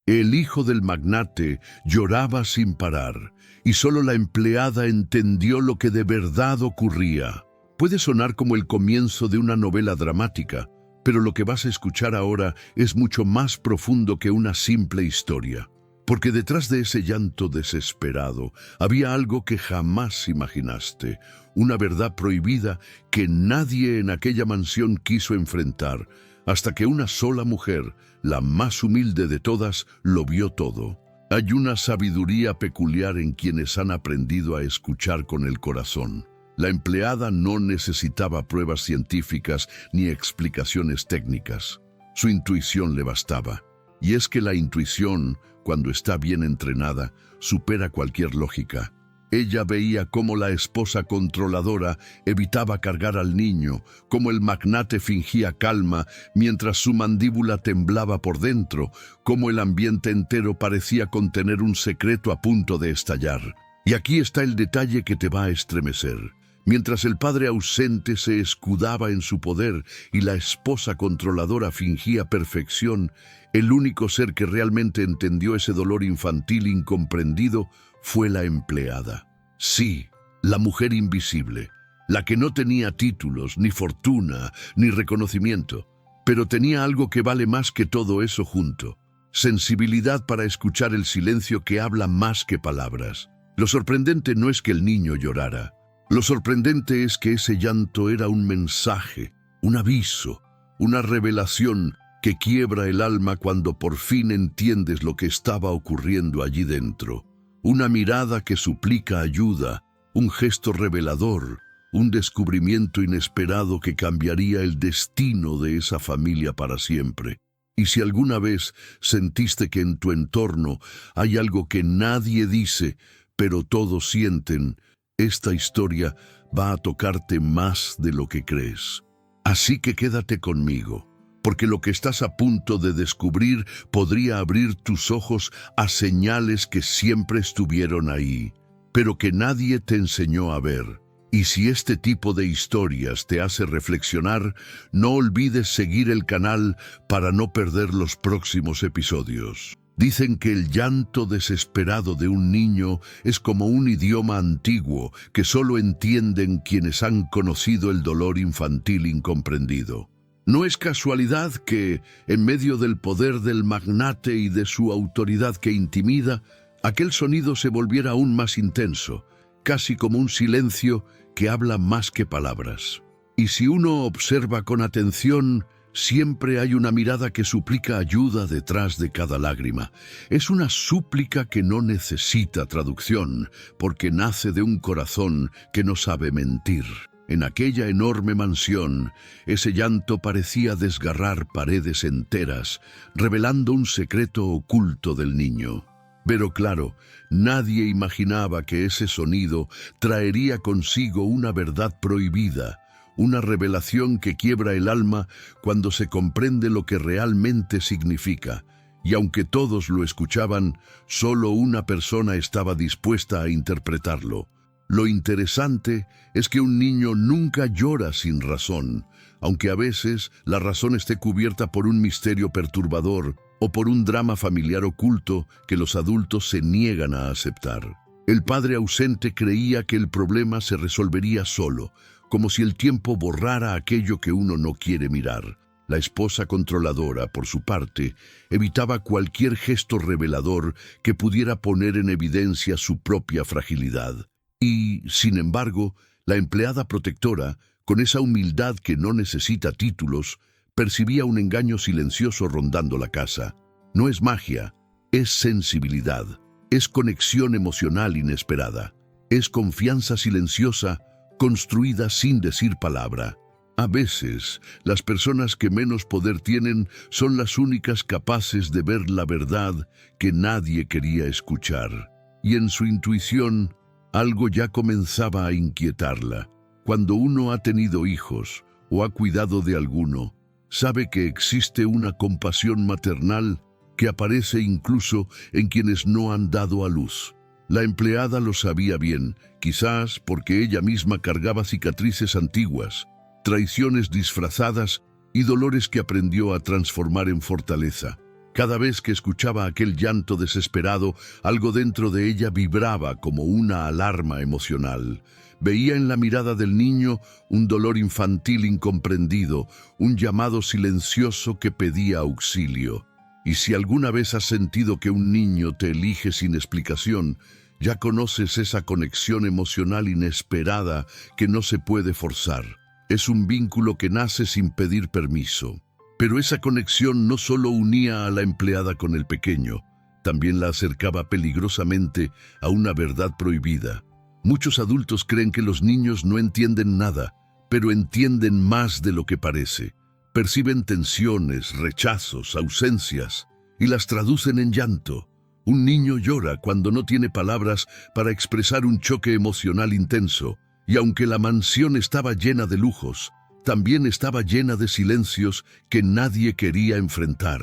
El hijo del magnate lloraba sin parar, y solo la empleada entendió lo que de verdad ocurría. Puede sonar como el comienzo de una novela dramática, pero lo que vas a escuchar ahora es mucho más profundo que una simple historia. Porque detrás de ese llanto desesperado había algo que jamás imaginaste, una verdad prohibida que nadie en aquella mansión quiso enfrentar, hasta que una sola mujer, la más humilde de todas, lo vio todo. Hay una sabiduría peculiar en quienes han aprendido a escuchar con el corazón. La empleada no necesitaba pruebas científicas ni explicaciones técnicas. Su intuición le bastaba. Y es que la intuición, cuando está bien entrenada, supera cualquier lógica. Ella veía cómo la esposa controladora evitaba cargar al niño, cómo el magnate fingía calma mientras su mandíbula temblaba por dentro, cómo el ambiente entero parecía contener un secreto a punto de estallar. Y aquí está el detalle que te va a estremecer. Mientras el padre ausente se escudaba en su poder y la esposa controladora fingía perfección, el único ser que realmente entendió ese dolor infantil incomprendido fue la empleada. Sí, la mujer invisible, la que no tenía títulos, ni fortuna, ni reconocimiento, pero tenía algo que vale más que todo eso junto: sensibilidad para escuchar el silencio que habla más que palabras. Lo sorprendente no es que el niño llorara. Lo sorprendente es que ese llanto era un mensaje, un aviso, una revelación que quiebra el alma cuando por fin entiendes lo que estaba ocurriendo allí dentro. Una mirada que suplica ayuda, un gesto revelador, un descubrimiento inesperado que cambiaría el destino de esa familia para siempre. Y si alguna vez sentiste que en tu entorno hay algo que nadie dice, pero todos sienten, esta historia va a tocarte más de lo que crees. Así que quédate conmigo, porque lo que estás a punto de descubrir podría abrir tus ojos a señales que siempre estuvieron ahí, pero que nadie te enseñó a ver. Y si este tipo de historias te hace reflexionar, no olvides seguir el canal para no perder los próximos episodios. Dicen que el llanto desesperado de un niño es como un idioma antiguo que solo entienden quienes han conocido el dolor infantil incomprendido. No es casualidad que, en medio del poder del magnate y de su autoridad que intimida, aquel sonido se volviera aún más intenso, casi como un silencio que habla más que palabras. Y si uno observa con atención, siempre hay una mirada que suplica ayuda detrás de cada lágrima. Es una súplica que no necesita traducción, porque nace de un corazón que no sabe mentir. En aquella enorme mansión, ese llanto parecía desgarrar paredes enteras, revelando un secreto oculto del niño. Pero claro, nadie imaginaba que ese sonido traería consigo una verdad prohibida, una revelación que quiebra el alma cuando se comprende lo que realmente significa. Y aunque todos lo escuchaban, solo una persona estaba dispuesta a interpretarlo. Lo interesante es que un niño nunca llora sin razón, aunque a veces la razón esté cubierta por un misterio perturbador o por un drama familiar oculto que los adultos se niegan a aceptar. El padre ausente creía que el problema se resolvería solo, como si el tiempo borrara aquello que uno no quiere mirar. La esposa controladora, por su parte, evitaba cualquier gesto revelador que pudiera poner en evidencia su propia fragilidad. Y, sin embargo, la empleada protectora, con esa humildad que no necesita títulos, percibía un engaño silencioso rondando la casa. No es magia, es sensibilidad, es conexión emocional inesperada, es confianza silenciosa construida sin decir palabra. A veces, las personas que menos poder tienen son las únicas capaces de ver la verdad que nadie quería escuchar. Y en su intuición, algo ya comenzaba a inquietarla. Cuando uno ha tenido hijos o ha cuidado de alguno, sabe que existe una compasión maternal que aparece incluso en quienes no han dado a luz. La empleada lo sabía bien, quizás porque ella misma cargaba cicatrices antiguas, traiciones disfrazadas y dolores que aprendió a transformar en fortaleza. Cada vez que escuchaba aquel llanto desesperado, algo dentro de ella vibraba como una alarma emocional. Veía en la mirada del niño un dolor infantil incomprendido, un llamado silencioso que pedía auxilio. Y si alguna vez has sentido que un niño te elige sin explicación, ya conoces esa conexión emocional inesperada que no se puede forzar. Es un vínculo que nace sin pedir permiso. Pero esa conexión no solo unía a la empleada con el pequeño, también la acercaba peligrosamente a una verdad prohibida. Muchos adultos creen que los niños no entienden nada, pero entienden más de lo que parece. Perciben tensiones, rechazos, ausencias, y las traducen en llanto. Un niño llora cuando no tiene palabras para expresar un choque emocional intenso, y aunque la mansión estaba llena de lujos, también estaba llena de silencios que nadie quería enfrentar.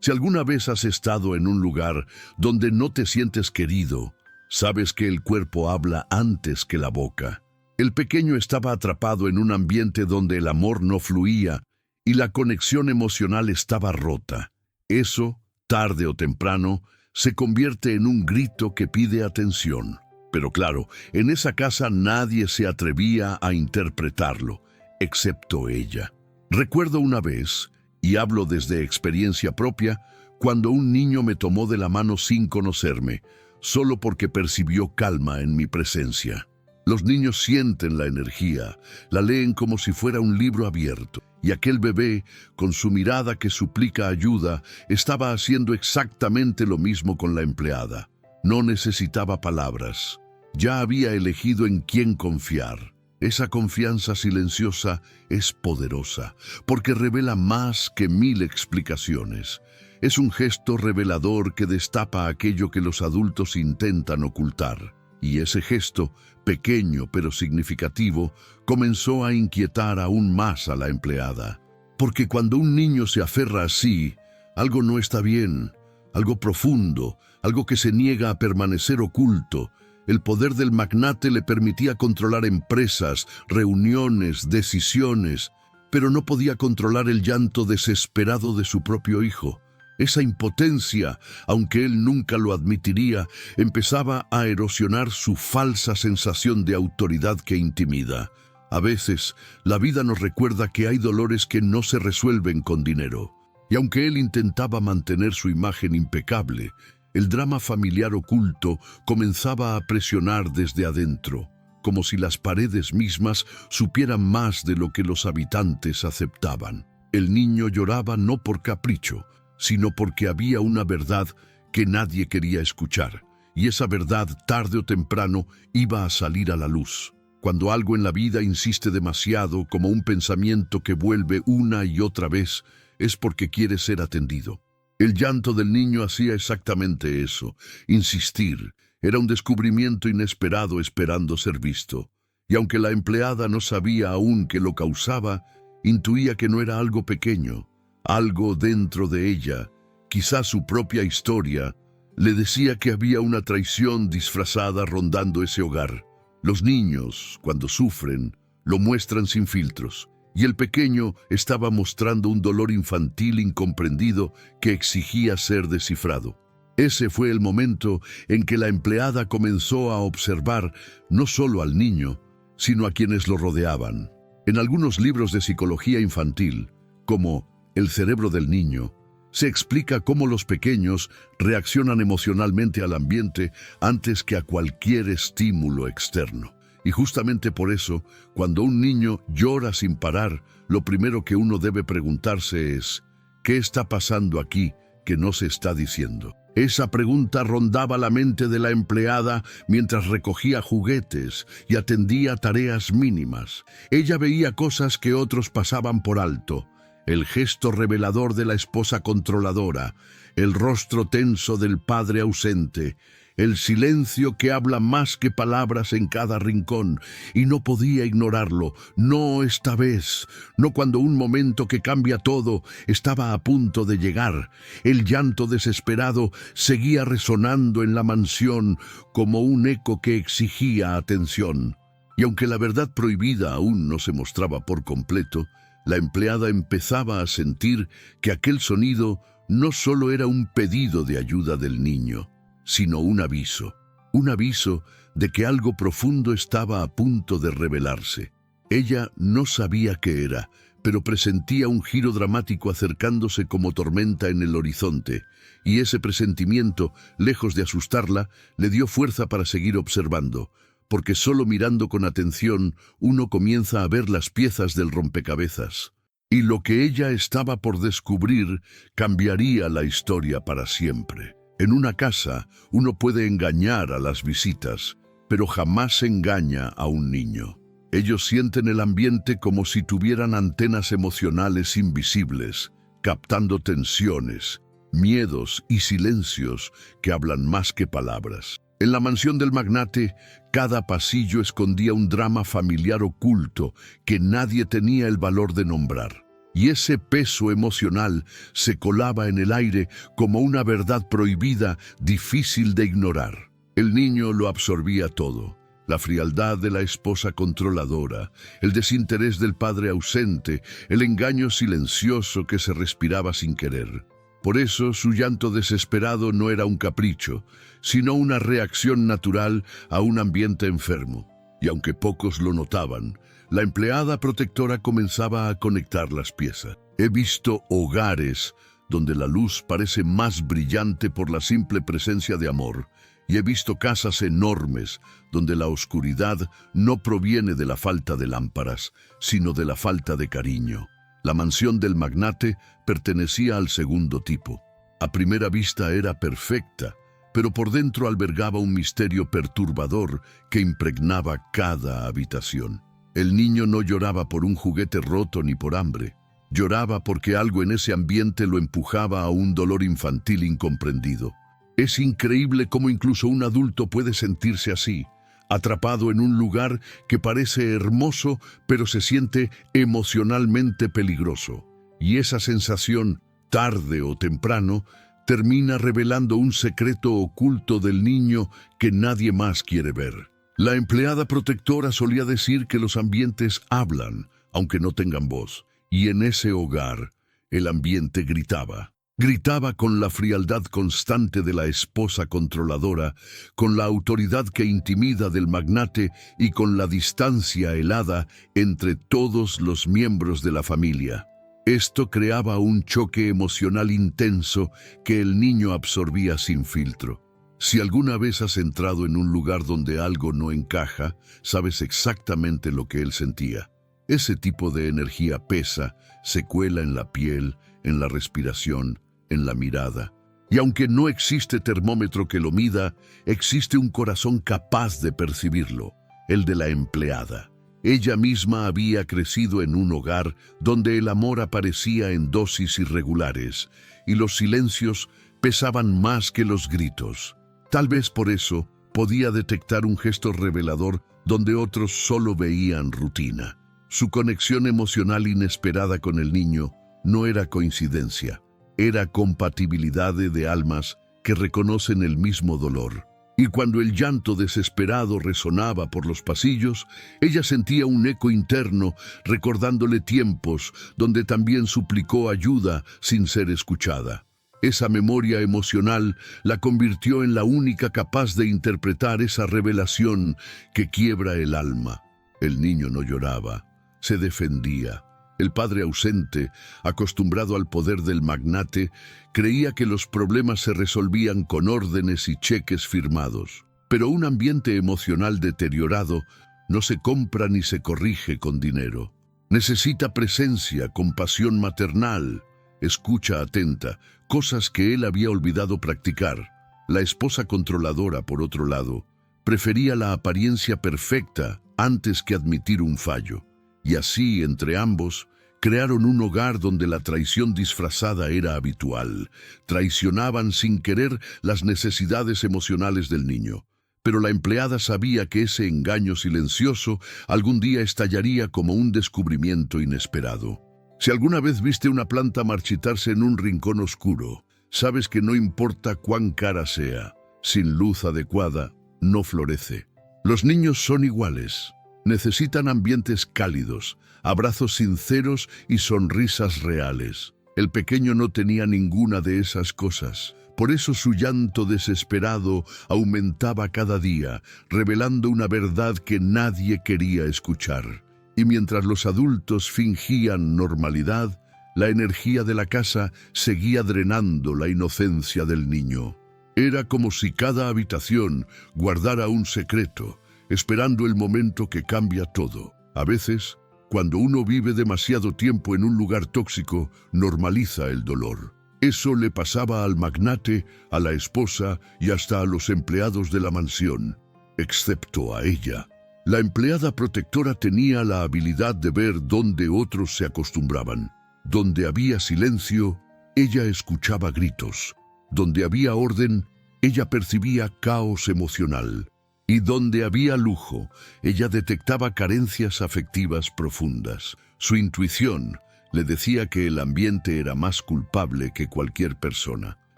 Si alguna vez has estado en un lugar donde no te sientes querido, sabes que el cuerpo habla antes que la boca. El pequeño estaba atrapado en un ambiente donde el amor no fluía y la conexión emocional estaba rota. Eso, tarde o temprano, se convierte en un grito que pide atención. Pero claro, en esa casa nadie se atrevía a interpretarlo, excepto ella. Recuerdo una vez, y hablo desde experiencia propia, cuando un niño me tomó de la mano sin conocerme, solo porque percibió calma en mi presencia. Los niños sienten la energía, la leen como si fuera un libro abierto, y aquel bebé, con su mirada que suplica ayuda, estaba haciendo exactamente lo mismo con la empleada. No necesitaba palabras. Ya había elegido en quién confiar. Esa confianza silenciosa es poderosa, porque revela más que 1000 explicaciones. Es un gesto revelador que destapa aquello que los adultos intentan ocultar. Y ese gesto, pequeño pero significativo, comenzó a inquietar aún más a la empleada. Porque cuando un niño se aferra así, algo no está bien, algo profundo, algo que se niega a permanecer oculto. El poder del magnate le permitía controlar empresas, reuniones, decisiones, pero no podía controlar el llanto desesperado de su propio hijo. Esa impotencia, aunque él nunca lo admitiría, empezaba a erosionar su falsa sensación de autoridad que intimida. A veces, la vida nos recuerda que hay dolores que no se resuelven con dinero. Y aunque él intentaba mantener su imagen impecable, el drama familiar oculto comenzaba a presionar desde adentro, como si las paredes mismas supieran más de lo que los habitantes aceptaban. El niño lloraba no por capricho, sino porque había una verdad que nadie quería escuchar, y esa verdad, tarde o temprano, iba a salir a la luz. Cuando algo en la vida insiste demasiado, como un pensamiento que vuelve una y otra vez, es porque quiere ser atendido. El llanto del niño hacía exactamente eso, insistir. Era un descubrimiento inesperado esperando ser visto. Y aunque la empleada no sabía aún qué lo causaba, intuía que no era algo pequeño. Algo dentro de ella, quizás su propia historia, le decía que había una traición disfrazada rondando ese hogar. Los niños, cuando sufren, lo muestran sin filtros, y el pequeño estaba mostrando un dolor infantil incomprendido que exigía ser descifrado. Ese fue el momento en que la empleada comenzó a observar no solo al niño, sino a quienes lo rodeaban. En algunos libros de psicología infantil, como El cerebro del niño, se explica cómo los pequeños reaccionan emocionalmente al ambiente antes que a cualquier estímulo externo. Y justamente por eso, cuando un niño llora sin parar, lo primero que uno debe preguntarse es, ¿qué está pasando aquí que no se está diciendo? Esa pregunta rondaba la mente de la empleada mientras recogía juguetes y atendía tareas mínimas. Ella veía cosas que otros pasaban por alto. El gesto revelador de la esposa controladora, el rostro tenso del padre ausente, el silencio que habla más que palabras en cada rincón, y no podía ignorarlo, no esta vez, no cuando un momento que cambia todo estaba a punto de llegar. El llanto desesperado seguía resonando en la mansión como un eco que exigía atención. Y aunque la verdad prohibida aún no se mostraba por completo, la empleada empezaba a sentir que aquel sonido no solo era un pedido de ayuda del niño, sino un aviso de que algo profundo estaba a punto de revelarse. Ella no sabía qué era, pero presentía un giro dramático acercándose como tormenta en el horizonte, y ese presentimiento, lejos de asustarla, le dio fuerza para seguir observando, porque solo mirando con atención uno comienza a ver las piezas del rompecabezas. Y lo que ella estaba por descubrir cambiaría la historia para siempre. En una casa, uno puede engañar a las visitas, pero jamás engaña a un niño. Ellos sienten el ambiente como si tuvieran antenas emocionales invisibles, captando tensiones, miedos y silencios que hablan más que palabras. En la mansión del magnate, cada pasillo escondía un drama familiar oculto que nadie tenía el valor de nombrar. Y ese peso emocional se colaba en el aire como una verdad prohibida, difícil de ignorar. El niño lo absorbía todo. La frialdad de la esposa controladora, el desinterés del padre ausente, el engaño silencioso que se respiraba sin querer. Por eso su llanto desesperado no era un capricho, sino una reacción natural a un ambiente enfermo. Y aunque pocos lo notaban, la empleada protectora comenzaba a conectar las piezas. He visto hogares donde la luz parece más brillante por la simple presencia de amor, y he visto casas enormes donde la oscuridad no proviene de la falta de lámparas, sino de la falta de cariño. La mansión del magnate pertenecía al segundo tipo. A primera vista era perfecta, pero por dentro albergaba un misterio perturbador que impregnaba cada habitación. El niño no lloraba por un juguete roto ni por hambre. Lloraba porque algo en ese ambiente lo empujaba a un dolor infantil incomprendido. Es increíble cómo incluso un adulto puede sentirse así, atrapado en un lugar que parece hermoso, pero se siente emocionalmente peligroso. Y esa sensación, tarde o temprano, termina revelando un secreto oculto del niño que nadie más quiere ver. La empleada protectora solía decir que los ambientes hablan, aunque no tengan voz, y en ese hogar el ambiente gritaba. Gritaba con la frialdad constante de la esposa controladora, con la autoridad que intimida del magnate y con la distancia helada entre todos los miembros de la familia. Esto creaba un choque emocional intenso que el niño absorbía sin filtro. Si alguna vez has entrado en un lugar donde algo no encaja, sabes exactamente lo que él sentía. Ese tipo de energía pesa, se cuela en la piel, en la respiración, en la mirada. Y aunque no existe termómetro que lo mida, existe un corazón capaz de percibirlo, el de la empleada. Ella misma había crecido en un hogar donde el amor aparecía en dosis irregulares y los silencios pesaban más que los gritos. Tal vez por eso podía detectar un gesto revelador donde otros solo veían rutina. Su conexión emocional inesperada con el niño no era coincidencia. Era compatibilidad de almas que reconocen el mismo dolor. Y cuando el llanto desesperado resonaba por los pasillos, ella sentía un eco interno recordándole tiempos donde también suplicó ayuda sin ser escuchada. Esa memoria emocional la convirtió en la única capaz de interpretar esa revelación que quiebra el alma. El niño no lloraba, se defendía. El padre ausente, acostumbrado al poder del magnate, creía que los problemas se resolvían con órdenes y cheques firmados. Pero un ambiente emocional deteriorado no se compra ni se corrige con dinero. Necesita presencia, compasión maternal, escucha atenta, cosas que él había olvidado practicar. La esposa controladora, por otro lado, prefería la apariencia perfecta antes que admitir un fallo. Y así, entre ambos, crearon un hogar donde la traición disfrazada era habitual. Traicionaban sin querer las necesidades emocionales del niño. Pero la empleada sabía que ese engaño silencioso algún día estallaría como un descubrimiento inesperado. Si alguna vez viste una planta marchitarse en un rincón oscuro, sabes que no importa cuán cara sea, sin luz adecuada, no florece. Los niños son iguales. Necesitan ambientes cálidos, abrazos sinceros y sonrisas reales. El pequeño no tenía ninguna de esas cosas. Por eso su llanto desesperado aumentaba cada día, revelando una verdad que nadie quería escuchar. Y mientras los adultos fingían normalidad, la energía de la casa seguía drenando la inocencia del niño. Era como si cada habitación guardara un secreto, esperando el momento que cambia todo. A veces, cuando uno vive demasiado tiempo en un lugar tóxico, normaliza el dolor. Eso le pasaba al magnate, a la esposa y hasta a los empleados de la mansión, excepto a ella. La empleada protectora tenía la habilidad de ver dónde otros se acostumbraban. Donde había silencio, ella escuchaba gritos. Donde había orden, ella percibía caos emocional. Y donde había lujo, ella detectaba carencias afectivas profundas. Su intuición le decía que el ambiente era más culpable que cualquier persona,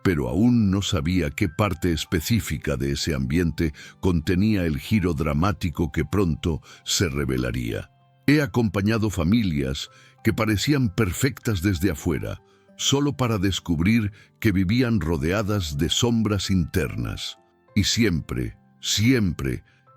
pero aún no sabía qué parte específica de ese ambiente contenía el giro dramático que pronto se revelaría. He acompañado familias que parecían perfectas desde afuera, solo para descubrir que vivían rodeadas de sombras internas. Y siempre,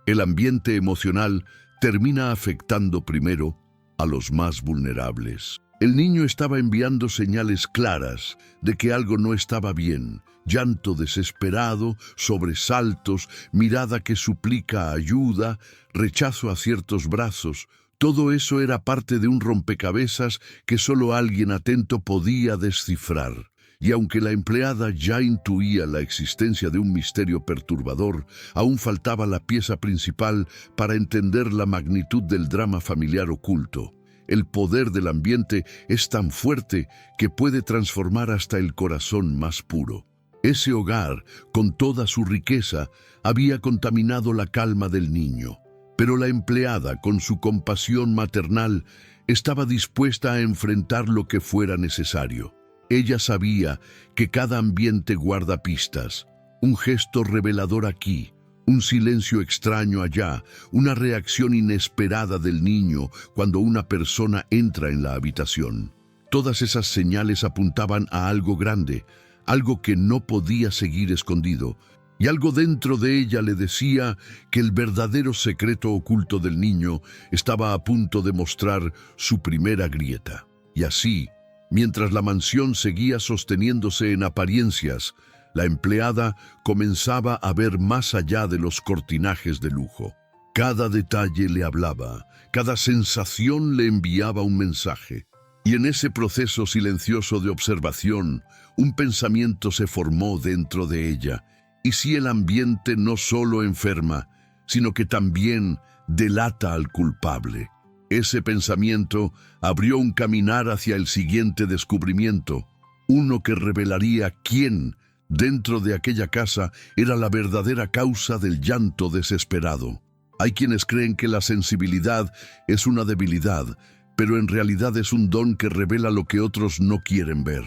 el ambiente emocional termina afectando primero a los más vulnerables. El niño estaba enviando señales claras de que algo no estaba bien. Llanto desesperado, sobresaltos, mirada que suplica ayuda, rechazo a ciertos brazos. Todo eso era parte de un rompecabezas que solo alguien atento podía descifrar. Y aunque la empleada ya intuía la existencia de un misterio perturbador, aún faltaba la pieza principal para entender la magnitud del drama familiar oculto. El poder del ambiente es tan fuerte que puede transformar hasta el corazón más puro. Ese hogar, con toda su riqueza, había contaminado la calma del niño. Pero la empleada, con su compasión maternal, estaba dispuesta a enfrentar lo que fuera necesario. Ella sabía que cada ambiente guarda pistas, un gesto revelador aquí, un silencio extraño allá, una reacción inesperada del niño cuando una persona entra en la habitación. Todas esas señales apuntaban a algo grande, algo que no podía seguir escondido, y algo dentro de ella le decía que el verdadero secreto oculto del niño estaba a punto de mostrar su primera grieta. Y así, mientras la mansión seguía sosteniéndose en apariencias, la empleada comenzaba a ver más allá de los cortinajes de lujo. Cada detalle le hablaba, cada sensación le enviaba un mensaje. Y en ese proceso silencioso de observación, un pensamiento se formó dentro de ella. ¿Y si el ambiente no solo enferma, sino que también delata al culpable? Ese pensamiento abrió un caminar hacia el siguiente descubrimiento, uno que revelaría quién, dentro de aquella casa, era la verdadera causa del llanto desesperado. Hay quienes creen que la sensibilidad es una debilidad, pero en realidad es un don que revela lo que otros no quieren ver.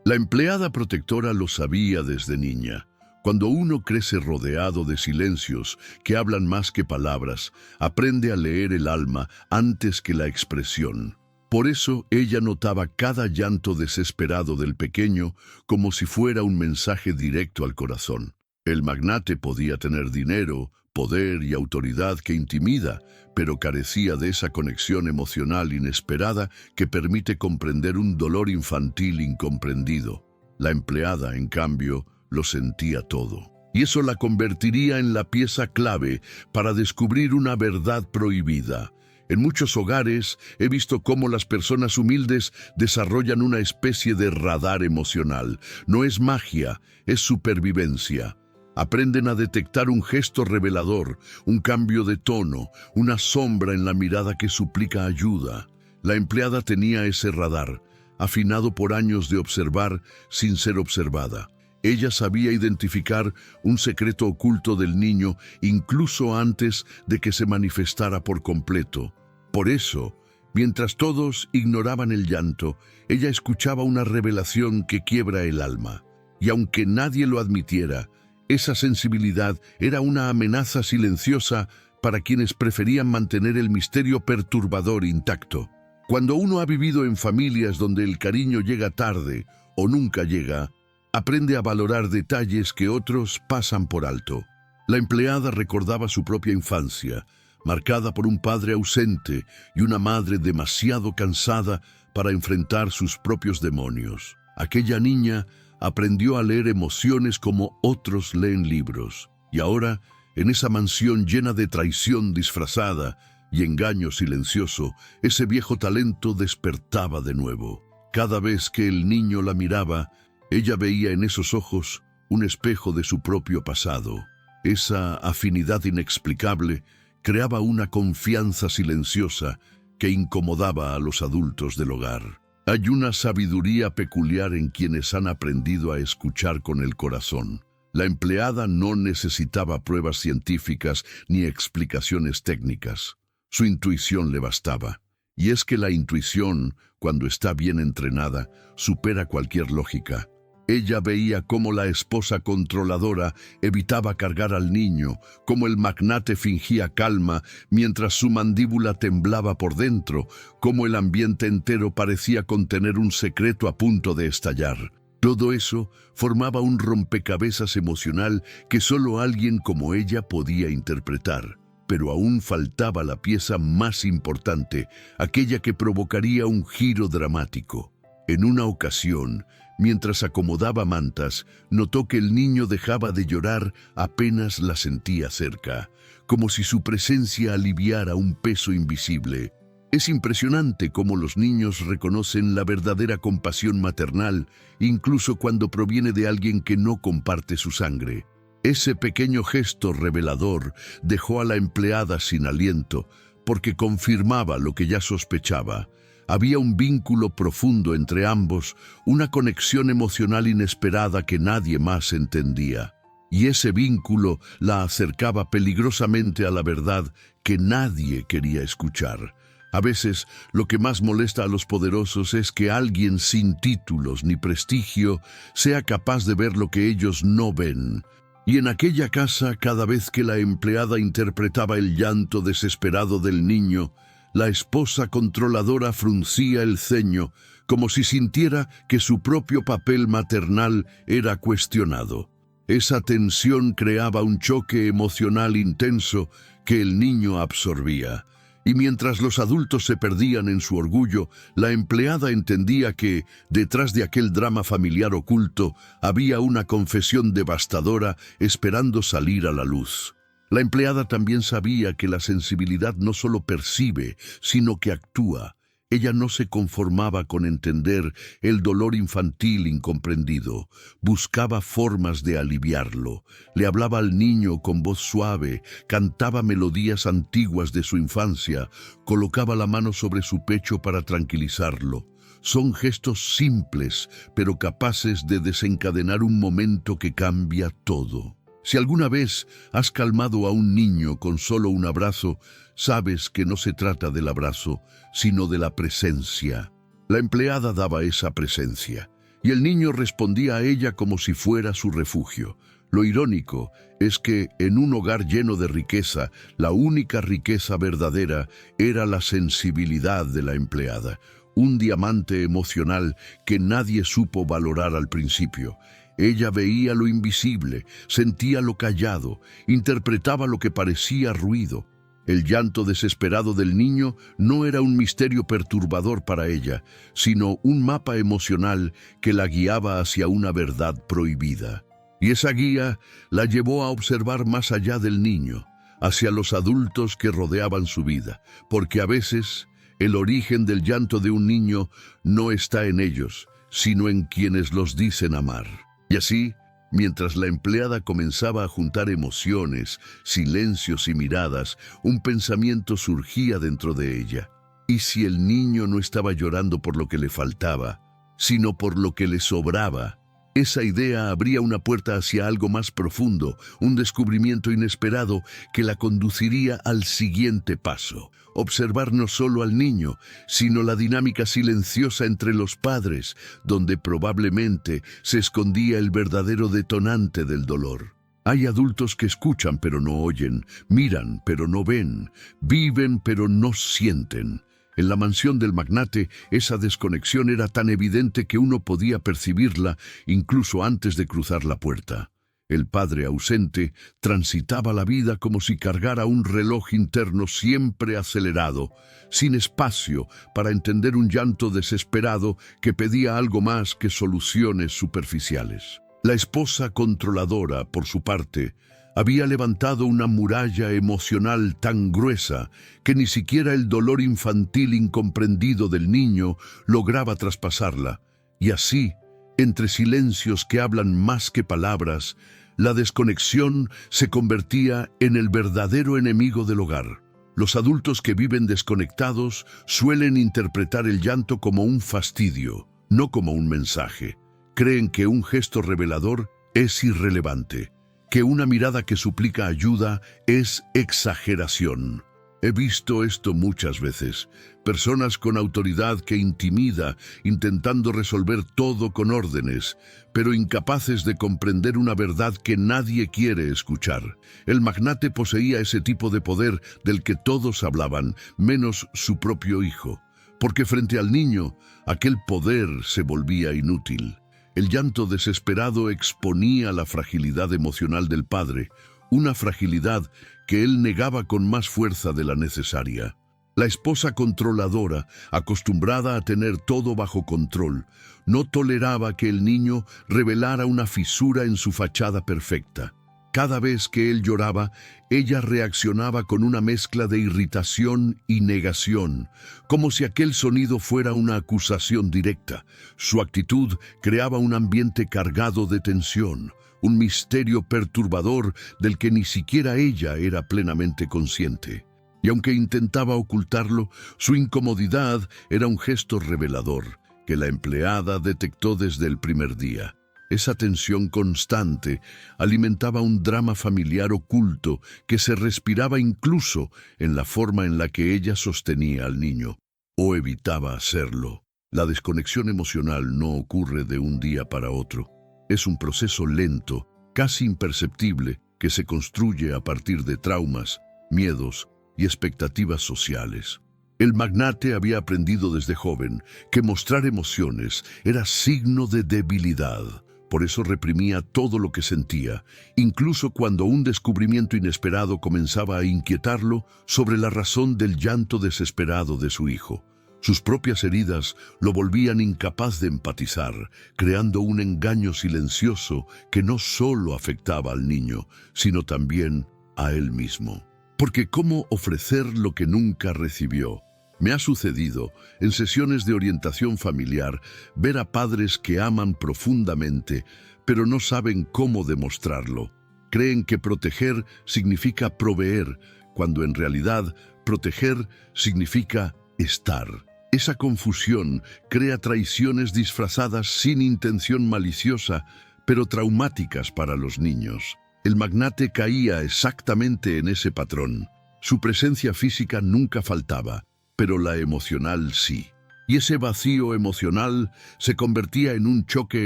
La empleada protectora lo sabía desde niña. Cuando uno crece rodeado de silencios que hablan más que palabras, aprende a leer el alma antes que la expresión. Por eso ella notaba cada llanto desesperado del pequeño como si fuera un mensaje directo al corazón. El magnate podía tener dinero, poder y autoridad que intimida, pero carecía de esa conexión emocional inesperada que permite comprender un dolor infantil incomprendido. La empleada, en cambio, lo sentía todo. Y eso la convertiría en la pieza clave para descubrir una verdad prohibida. En muchos hogares he visto cómo las personas humildes desarrollan una especie de radar emocional. No es magia, es supervivencia. Aprenden a detectar un gesto revelador, un cambio de tono, una sombra en la mirada que suplica ayuda. La empleada tenía ese radar, afinado por años de observar sin ser observada. Ella sabía identificar un secreto oculto del niño incluso antes de que se manifestara por completo. Por eso, mientras todos ignoraban el llanto, ella escuchaba una revelación que quiebra el alma. Y aunque nadie lo admitiera, esa sensibilidad era una amenaza silenciosa para quienes preferían mantener el misterio perturbador intacto. Cuando uno ha vivido en familias donde el cariño llega tarde o nunca llega, aprende a valorar detalles que otros pasan por alto. La empleada recordaba su propia infancia, marcada por un padre ausente y una madre demasiado cansada para enfrentar sus propios demonios. Aquella niña aprendió a leer emociones como otros leen libros, y ahora, en esa mansión llena de traición disfrazada y engaño silencioso, ese viejo talento despertaba de nuevo. Cada vez que el niño la miraba, ella veía en esos ojos un espejo de su propio pasado. Esa afinidad inexplicable creaba una confianza silenciosa que incomodaba a los adultos del hogar. Hay una sabiduría peculiar en quienes han aprendido a escuchar con el corazón. La empleada no necesitaba pruebas científicas ni explicaciones técnicas. Su intuición le bastaba. Y es que la intuición, cuando está bien entrenada, supera cualquier lógica. Ella veía cómo la esposa controladora evitaba cargar al niño, cómo el magnate fingía calma mientras su mandíbula temblaba por dentro, cómo el ambiente entero parecía contener un secreto a punto de estallar. Todo eso formaba un rompecabezas emocional que solo alguien como ella podía interpretar. Pero aún faltaba la pieza más importante, aquella que provocaría un giro dramático. En una ocasión, mientras acomodaba mantas, notó que el niño dejaba de llorar apenas la sentía cerca, como si su presencia aliviara un peso invisible. Es impresionante cómo los niños reconocen la verdadera compasión maternal, incluso cuando proviene de alguien que no comparte su sangre. Ese pequeño gesto revelador dejó a la empleada sin aliento, porque confirmaba lo que ya sospechaba. Había un vínculo profundo entre ambos, una conexión emocional inesperada que nadie más entendía. Y ese vínculo la acercaba peligrosamente a la verdad que nadie quería escuchar. A veces, lo que más molesta a los poderosos es que alguien sin títulos ni prestigio sea capaz de ver lo que ellos no ven. Y en aquella casa, cada vez que la empleada interpretaba el llanto desesperado del niño, la esposa controladora fruncía el ceño, como si sintiera que su propio papel maternal era cuestionado. Esa tensión creaba un choque emocional intenso que el niño absorbía. Y mientras los adultos se perdían en su orgullo, la empleada entendía que, detrás de aquel drama familiar oculto, había una confesión devastadora esperando salir a la luz. La empleada también sabía que la sensibilidad no solo percibe, sino que actúa. Ella no se conformaba con entender el dolor infantil incomprendido. Buscaba formas de aliviarlo. Le hablaba al niño con voz suave, cantaba melodías antiguas de su infancia, colocaba la mano sobre su pecho para tranquilizarlo. Son gestos simples, pero capaces de desencadenar un momento que cambia todo. Si alguna vez has calmado a un niño con solo un abrazo, sabes que no se trata del abrazo, sino de la presencia. La empleada daba esa presencia, y el niño respondía a ella como si fuera su refugio. Lo irónico es que, en un hogar lleno de riqueza, la única riqueza verdadera era la sensibilidad de la empleada, un diamante emocional que nadie supo valorar al principio. Ella veía lo invisible, sentía lo callado, interpretaba lo que parecía ruido. El llanto desesperado del niño no era un misterio perturbador para ella, sino un mapa emocional que la guiaba hacia una verdad prohibida. Y esa guía la llevó a observar más allá del niño, hacia los adultos que rodeaban su vida, porque a veces el origen del llanto de un niño no está en ellos, sino en quienes los dicen amar. Y así, mientras la empleada comenzaba a juntar emociones, silencios y miradas, un pensamiento surgía dentro de ella. ¿Y si el niño no estaba llorando por lo que le faltaba, sino por lo que le sobraba? Esa idea abría una puerta hacia algo más profundo, un descubrimiento inesperado que la conduciría al siguiente paso. Observar no solo al niño, sino la dinámica silenciosa entre los padres, donde probablemente se escondía el verdadero detonante del dolor. Hay adultos que escuchan pero no oyen, miran pero no ven, viven pero no sienten. En la mansión del magnate, esa desconexión era tan evidente que uno podía percibirla incluso antes de cruzar la puerta. El padre ausente transitaba la vida como si cargara un reloj interno siempre acelerado, sin espacio para entender un llanto desesperado que pedía algo más que soluciones superficiales. La esposa controladora, por su parte, había levantado una muralla emocional tan gruesa que ni siquiera el dolor infantil incomprendido del niño lograba traspasarla, y así, entre silencios que hablan más que palabras, la desconexión se convertía en el verdadero enemigo del hogar. Los adultos que viven desconectados suelen interpretar el llanto como un fastidio, no como un mensaje. Creen que un gesto revelador es irrelevante, que una mirada que suplica ayuda es exageración. He visto esto muchas veces. Personas con autoridad que intimida, intentando resolver todo con órdenes, pero incapaces de comprender una verdad que nadie quiere escuchar. El magnate poseía ese tipo de poder del que todos hablaban, menos su propio hijo, porque frente al niño, aquel poder se volvía inútil. El llanto desesperado exponía la fragilidad emocional del padre, una fragilidad que él negaba con más fuerza de la necesaria. La esposa controladora, acostumbrada a tener todo bajo control, no toleraba que el niño revelara una fisura en su fachada perfecta. Cada vez que él lloraba, ella reaccionaba con una mezcla de irritación y negación, como si aquel sonido fuera una acusación directa. Su actitud creaba un ambiente cargado de tensión, un misterio perturbador del que ni siquiera ella era plenamente consciente. Y aunque intentaba ocultarlo, su incomodidad era un gesto revelador que la empleada detectó desde el primer día. Esa tensión constante alimentaba un drama familiar oculto que se respiraba incluso en la forma en la que ella sostenía al niño, o evitaba hacerlo. La desconexión emocional no ocurre de un día para otro. Es un proceso lento, casi imperceptible, que se construye a partir de traumas, miedos y expectativas sociales. El magnate había aprendido desde joven que mostrar emociones era signo de debilidad. Por eso reprimía todo lo que sentía, incluso cuando un descubrimiento inesperado comenzaba a inquietarlo sobre la razón del llanto desesperado de su hijo. Sus propias heridas lo volvían incapaz de empatizar, creando un engaño silencioso que no solo afectaba al niño, sino también a él mismo. Porque ¿cómo ofrecer lo que nunca recibió? Me ha sucedido, en sesiones de orientación familiar, ver a padres que aman profundamente, pero no saben cómo demostrarlo. Creen que proteger significa proveer, cuando en realidad proteger significa estar. Esa confusión crea traiciones disfrazadas sin intención maliciosa, pero traumáticas para los niños. El magnate caía exactamente en ese patrón. Su presencia física nunca faltaba, pero la emocional sí. Y ese vacío emocional se convertía en un choque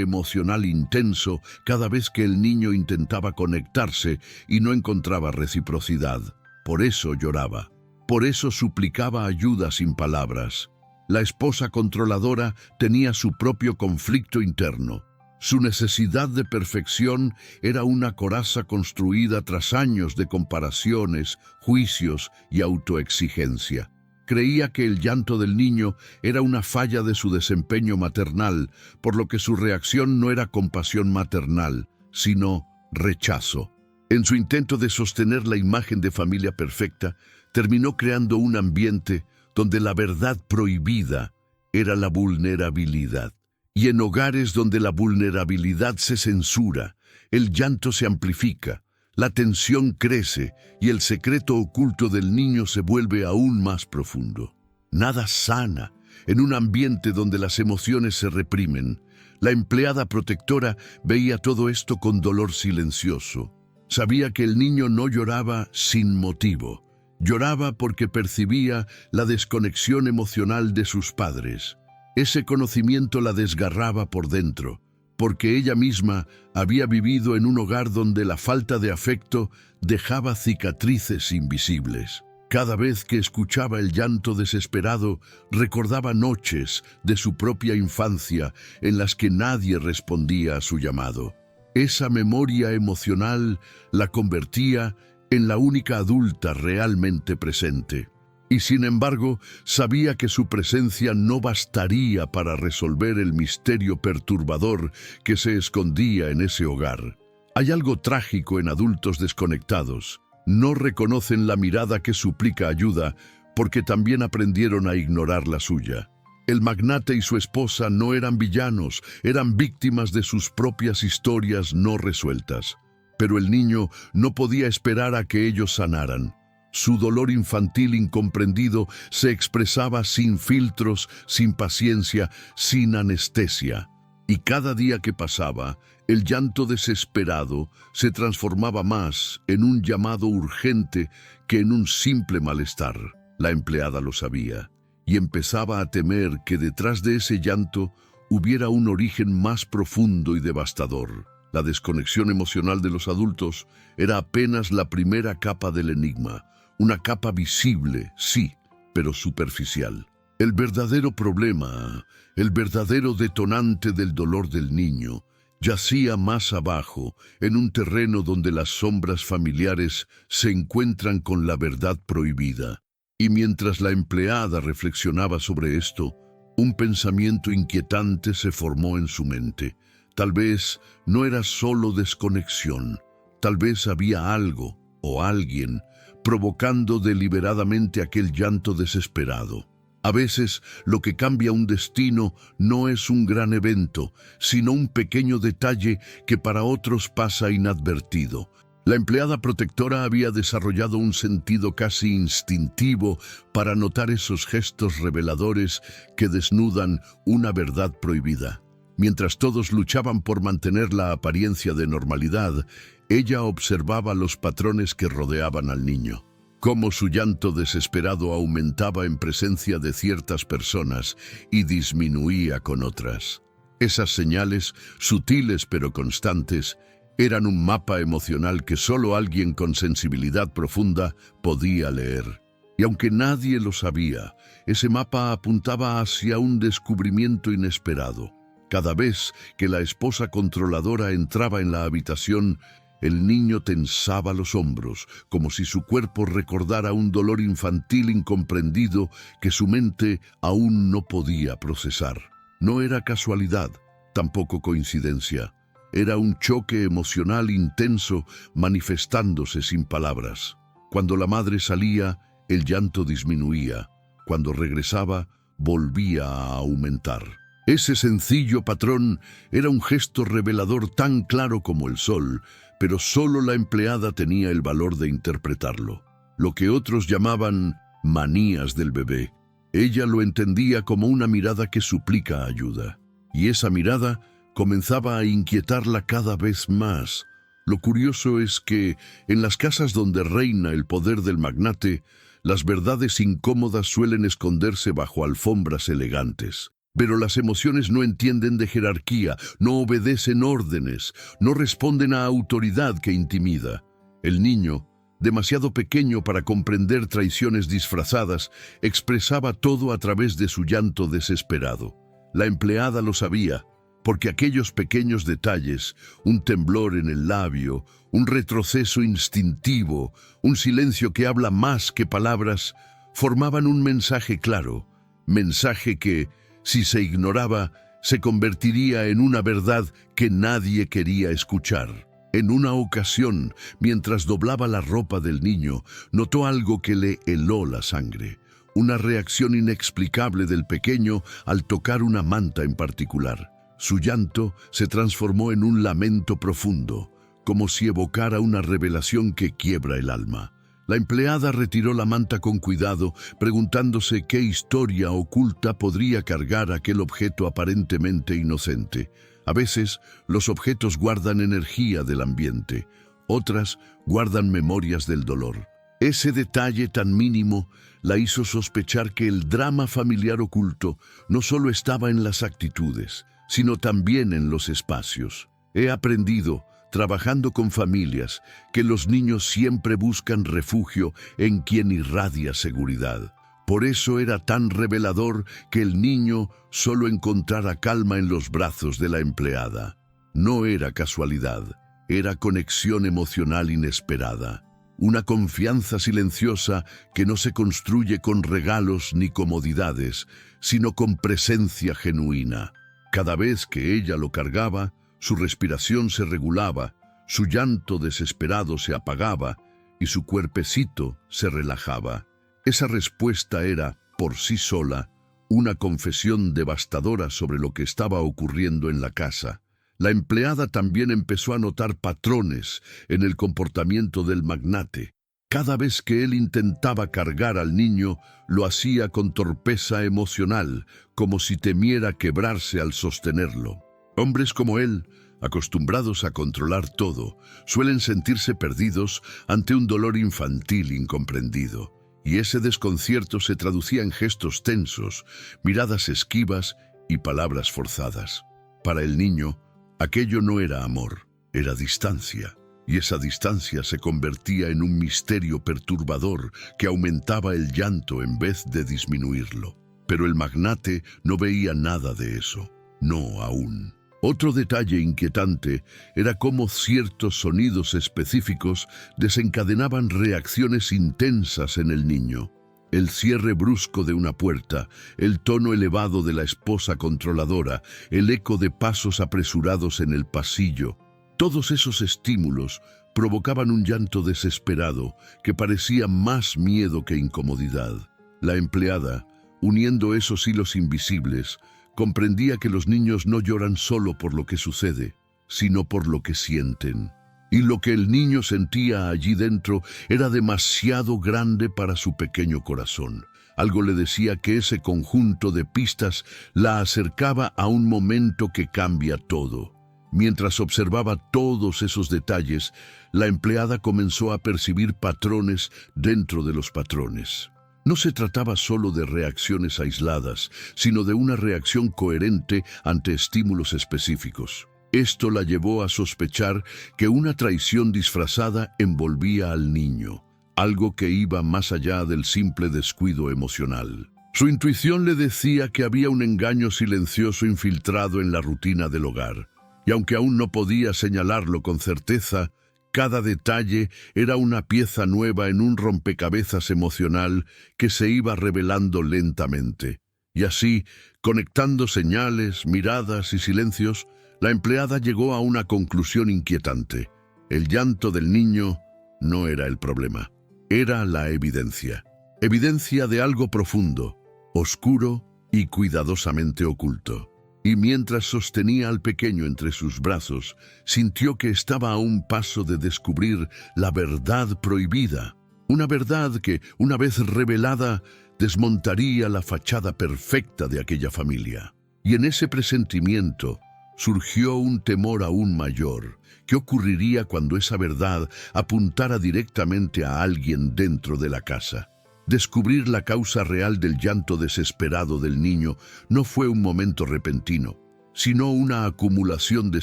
emocional intenso cada vez que el niño intentaba conectarse y no encontraba reciprocidad. Por eso lloraba. Por eso suplicaba ayuda sin palabras. La esposa controladora tenía su propio conflicto interno. Su necesidad de perfección era una coraza construida tras años de comparaciones, juicios y autoexigencia. Creía que el llanto del niño era una falla de su desempeño maternal, por lo que su reacción no era compasión maternal, sino rechazo. En su intento de sostener la imagen de familia perfecta, terminó creando un ambiente donde la verdad prohibida era la vulnerabilidad. Y en hogares donde la vulnerabilidad se censura, el llanto se amplifica, la tensión crece y el secreto oculto del niño se vuelve aún más profundo. Nada sana en un ambiente donde las emociones se reprimen. La empleada protectora veía todo esto con dolor silencioso. Sabía que el niño no lloraba sin motivo. Lloraba porque percibía la desconexión emocional de sus padres. Ese conocimiento la desgarraba por dentro, porque ella misma había vivido en un hogar donde la falta de afecto dejaba cicatrices invisibles. Cada vez que escuchaba el llanto desesperado, recordaba noches de su propia infancia en las que nadie respondía a su llamado. Esa memoria emocional la convertía en la única adulta realmente presente. Y sin embargo, sabía que su presencia no bastaría para resolver el misterio perturbador que se escondía en ese hogar. Hay algo trágico en adultos desconectados. No reconocen la mirada que suplica ayuda porque también aprendieron a ignorar la suya. El magnate y su esposa no eran villanos, eran víctimas de sus propias historias no resueltas. Pero el niño no podía esperar a que ellos sanaran. Su dolor infantil incomprendido se expresaba sin filtros, sin paciencia, sin anestesia. Y cada día que pasaba, el llanto desesperado se transformaba más en un llamado urgente que en un simple malestar. La empleada lo sabía y empezaba a temer que detrás de ese llanto hubiera un origen más profundo y devastador. La desconexión emocional de los adultos era apenas la primera capa del enigma, una capa visible, sí, pero superficial. El verdadero problema, el verdadero detonante del dolor del niño, yacía más abajo, en un terreno donde las sombras familiares se encuentran con la verdad prohibida. Y mientras la empleada reflexionaba sobre esto, un pensamiento inquietante se formó en su mente. Tal vez no era solo desconexión, tal vez había algo o alguien provocando deliberadamente aquel llanto desesperado. A veces, lo que cambia un destino no es un gran evento, sino un pequeño detalle que para otros pasa inadvertido. La empleada protectora había desarrollado un sentido casi instintivo para notar esos gestos reveladores que desnudan una verdad prohibida. Mientras todos luchaban por mantener la apariencia de normalidad, ella observaba los patrones que rodeaban al niño. Cómo su llanto desesperado aumentaba en presencia de ciertas personas y disminuía con otras. Esas señales, sutiles pero constantes, eran un mapa emocional que solo alguien con sensibilidad profunda podía leer. Y aunque nadie lo sabía, ese mapa apuntaba hacia un descubrimiento inesperado. Cada vez que la esposa controladora entraba en la habitación, el niño tensaba los hombros, como si su cuerpo recordara un dolor infantil incomprendido que su mente aún no podía procesar. No era casualidad, tampoco coincidencia. Era un choque emocional intenso manifestándose sin palabras. Cuando la madre salía, el llanto disminuía. Cuando regresaba, volvía a aumentar. Ese sencillo patrón era un gesto revelador tan claro como el sol, pero solo la empleada tenía el valor de interpretarlo. Lo que otros llamaban manías del bebé, ella lo entendía como una mirada que suplica ayuda. Y esa mirada comenzaba a inquietarla cada vez más. Lo curioso es que, en las casas donde reina el poder del magnate, las verdades incómodas suelen esconderse bajo alfombras elegantes. Pero las emociones no entienden de jerarquía, no obedecen órdenes, no responden a autoridad que intimida. El niño, demasiado pequeño para comprender traiciones disfrazadas, expresaba todo a través de su llanto desesperado. La empleada lo sabía, porque aquellos pequeños detalles, un temblor en el labio, un retroceso instintivo, un silencio que habla más que palabras, formaban un mensaje claro, mensaje que, si se ignoraba, se convertiría en una verdad que nadie quería escuchar. En una ocasión, mientras doblaba la ropa del niño, notó algo que le heló la sangre. Una reacción inexplicable del pequeño al tocar una manta en particular. Su llanto se transformó en un lamento profundo, como si evocara una revelación que quiebra el alma. La empleada retiró la manta con cuidado, preguntándose qué historia oculta podría cargar aquel objeto aparentemente inocente. A veces, los objetos guardan energía del ambiente, otras guardan memorias del dolor. Ese detalle tan mínimo la hizo sospechar que el drama familiar oculto no solo estaba en las actitudes, sino también en los espacios. He aprendido, trabajando con familias, que los niños siempre buscan refugio en quien irradia seguridad. Por eso era tan revelador que el niño solo encontrara calma en los brazos de la empleada. No era casualidad, era conexión emocional inesperada. Una confianza silenciosa que no se construye con regalos ni comodidades, sino con presencia genuina. Cada vez que ella lo cargaba, su respiración se regulaba, su llanto desesperado se apagaba y su cuerpecito se relajaba. Esa respuesta era, por sí sola, una confesión devastadora sobre lo que estaba ocurriendo en la casa. La empleada también empezó a notar patrones en el comportamiento del magnate. Cada vez que él intentaba cargar al niño, lo hacía con torpeza emocional, como si temiera quebrarse al sostenerlo. Hombres como él, acostumbrados a controlar todo, suelen sentirse perdidos ante un dolor infantil incomprendido. Y ese desconcierto se traducía en gestos tensos, miradas esquivas y palabras forzadas. Para el niño, aquello no era amor, era distancia. Y esa distancia se convertía en un misterio perturbador que aumentaba el llanto en vez de disminuirlo. Pero el magnate no veía nada de eso. No aún. Otro detalle inquietante era cómo ciertos sonidos específicos desencadenaban reacciones intensas en el niño. El cierre brusco de una puerta, el tono elevado de la esposa controladora, el eco de pasos apresurados en el pasillo. Todos esos estímulos provocaban un llanto desesperado que parecía más miedo que incomodidad. La empleada, uniendo esos hilos invisibles, comprendía que los niños no lloran solo por lo que sucede, sino por lo que sienten. Y lo que el niño sentía allí dentro era demasiado grande para su pequeño corazón. Algo le decía que ese conjunto de pistas la acercaba a un momento que cambia todo. Mientras observaba todos esos detalles, la empleada comenzó a percibir patrones dentro de los patrones. No se trataba solo de reacciones aisladas, sino de una reacción coherente ante estímulos específicos. Esto la llevó a sospechar que una traición disfrazada envolvía al niño, algo que iba más allá del simple descuido emocional. Su intuición le decía que había un engaño silencioso infiltrado en la rutina del hogar, y aunque aún no podía señalarlo con certeza, cada detalle era una pieza nueva en un rompecabezas emocional que se iba revelando lentamente. Y así, conectando señales, miradas y silencios, la empleada llegó a una conclusión inquietante. El llanto del niño no era el problema, era la evidencia. Evidencia de algo profundo, oscuro y cuidadosamente oculto. Y mientras sostenía al pequeño entre sus brazos, sintió que estaba a un paso de descubrir la verdad prohibida. Una verdad que, una vez revelada, desmontaría la fachada perfecta de aquella familia. Y en ese presentimiento surgió un temor aún mayor. ¿Qué ocurriría cuando esa verdad apuntara directamente a alguien dentro de la casa? Descubrir la causa real del llanto desesperado del niño no fue un momento repentino, sino una acumulación de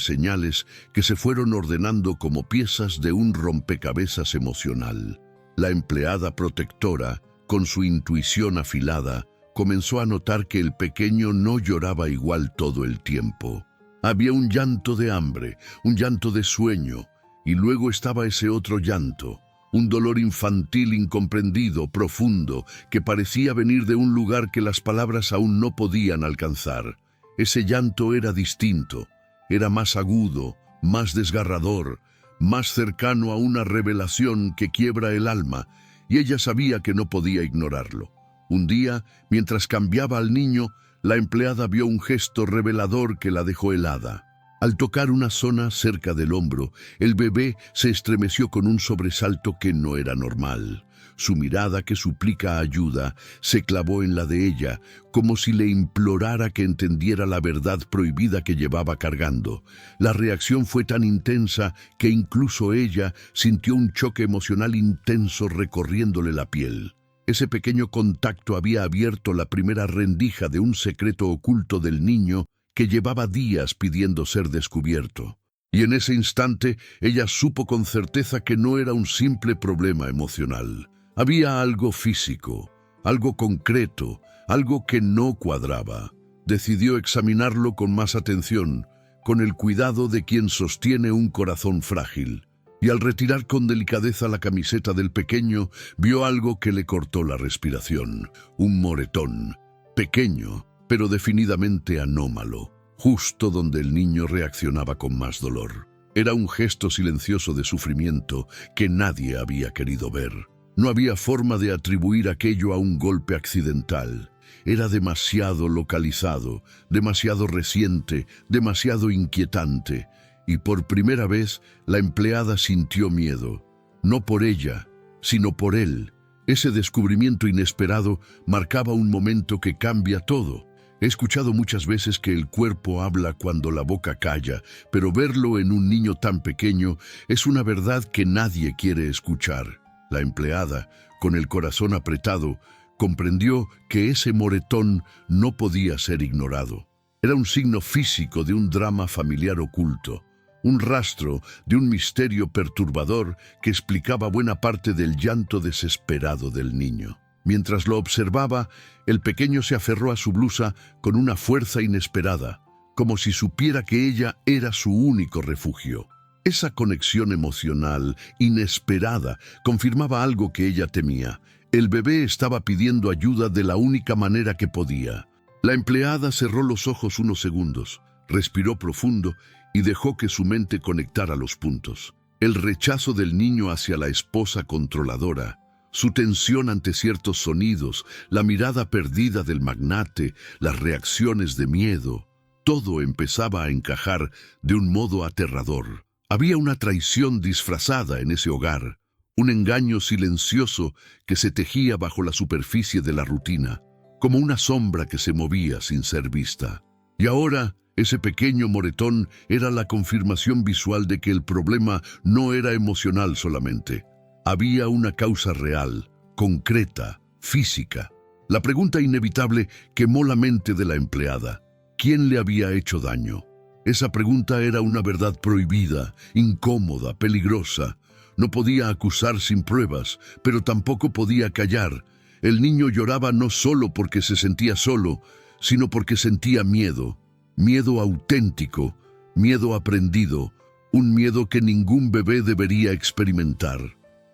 señales que se fueron ordenando como piezas de un rompecabezas emocional. La empleada protectora, con su intuición afilada, comenzó a notar que el pequeño no lloraba igual todo el tiempo. Había un llanto de hambre, un llanto de sueño, y luego estaba ese otro llanto. Un dolor infantil incomprendido, profundo, que parecía venir de un lugar que las palabras aún no podían alcanzar. Ese llanto era distinto, era más agudo, más desgarrador, más cercano a una revelación que quiebra el alma, y ella sabía que no podía ignorarlo. Un día, mientras cambiaba al niño, la empleada vio un gesto revelador que la dejó helada. Al tocar una zona cerca del hombro, el bebé se estremeció con un sobresalto que no era normal. Su mirada, que suplica ayuda, se clavó en la de ella, como si le implorara que entendiera la verdad prohibida que llevaba cargando. La reacción fue tan intensa que incluso ella sintió un choque emocional intenso recorriéndole la piel. Ese pequeño contacto había abierto la primera rendija de un secreto oculto del niño que llevaba días pidiendo ser descubierto. Y en ese instante ella supo con certeza que no era un simple problema emocional. Había algo físico, algo concreto, algo que no cuadraba. Decidió examinarlo con más atención, con el cuidado de quien sostiene un corazón frágil. Y al retirar con delicadeza la camiseta del pequeño, vio algo que le cortó la respiración. Un moretón, pequeño, pero definidamente anómalo, justo donde el niño reaccionaba con más dolor. Era un gesto silencioso de sufrimiento que nadie había querido ver. No había forma de atribuir aquello a un golpe accidental. Era demasiado localizado, demasiado reciente, demasiado inquietante. Y por primera vez la empleada sintió miedo, no por ella, sino por él. Ese descubrimiento inesperado marcaba un momento que cambia todo. He escuchado muchas veces que el cuerpo habla cuando la boca calla, pero verlo en un niño tan pequeño es una verdad que nadie quiere escuchar. La empleada, con el corazón apretado, comprendió que ese moretón no podía ser ignorado. Era un signo físico de un drama familiar oculto. Un rastro de un misterio perturbador que explicaba buena parte del llanto desesperado del niño. Mientras lo observaba, el pequeño se aferró a su blusa con una fuerza inesperada, como si supiera que ella era su único refugio. Esa conexión emocional, inesperada, confirmaba algo que ella temía. El bebé estaba pidiendo ayuda de la única manera que podía. La empleada cerró los ojos unos segundos, respiró profundo y dejó que su mente conectara los puntos. El rechazo del niño hacia la esposa controladora, su tensión ante ciertos sonidos, la mirada perdida del magnate, las reacciones de miedo, todo empezaba a encajar de un modo aterrador. Había una traición disfrazada en ese hogar, un engaño silencioso que se tejía bajo la superficie de la rutina, como una sombra que se movía sin ser vista. Y ahora, ese pequeño moretón era la confirmación visual de que el problema no era emocional solamente. Había una causa real, concreta, física. La pregunta inevitable quemó la mente de la empleada. ¿Quién le había hecho daño? Esa pregunta era una verdad prohibida, incómoda, peligrosa. No podía acusar sin pruebas, pero tampoco podía callar. El niño lloraba no solo porque se sentía solo, sino porque sentía miedo. Miedo auténtico, miedo aprendido, un miedo que ningún bebé debería experimentar.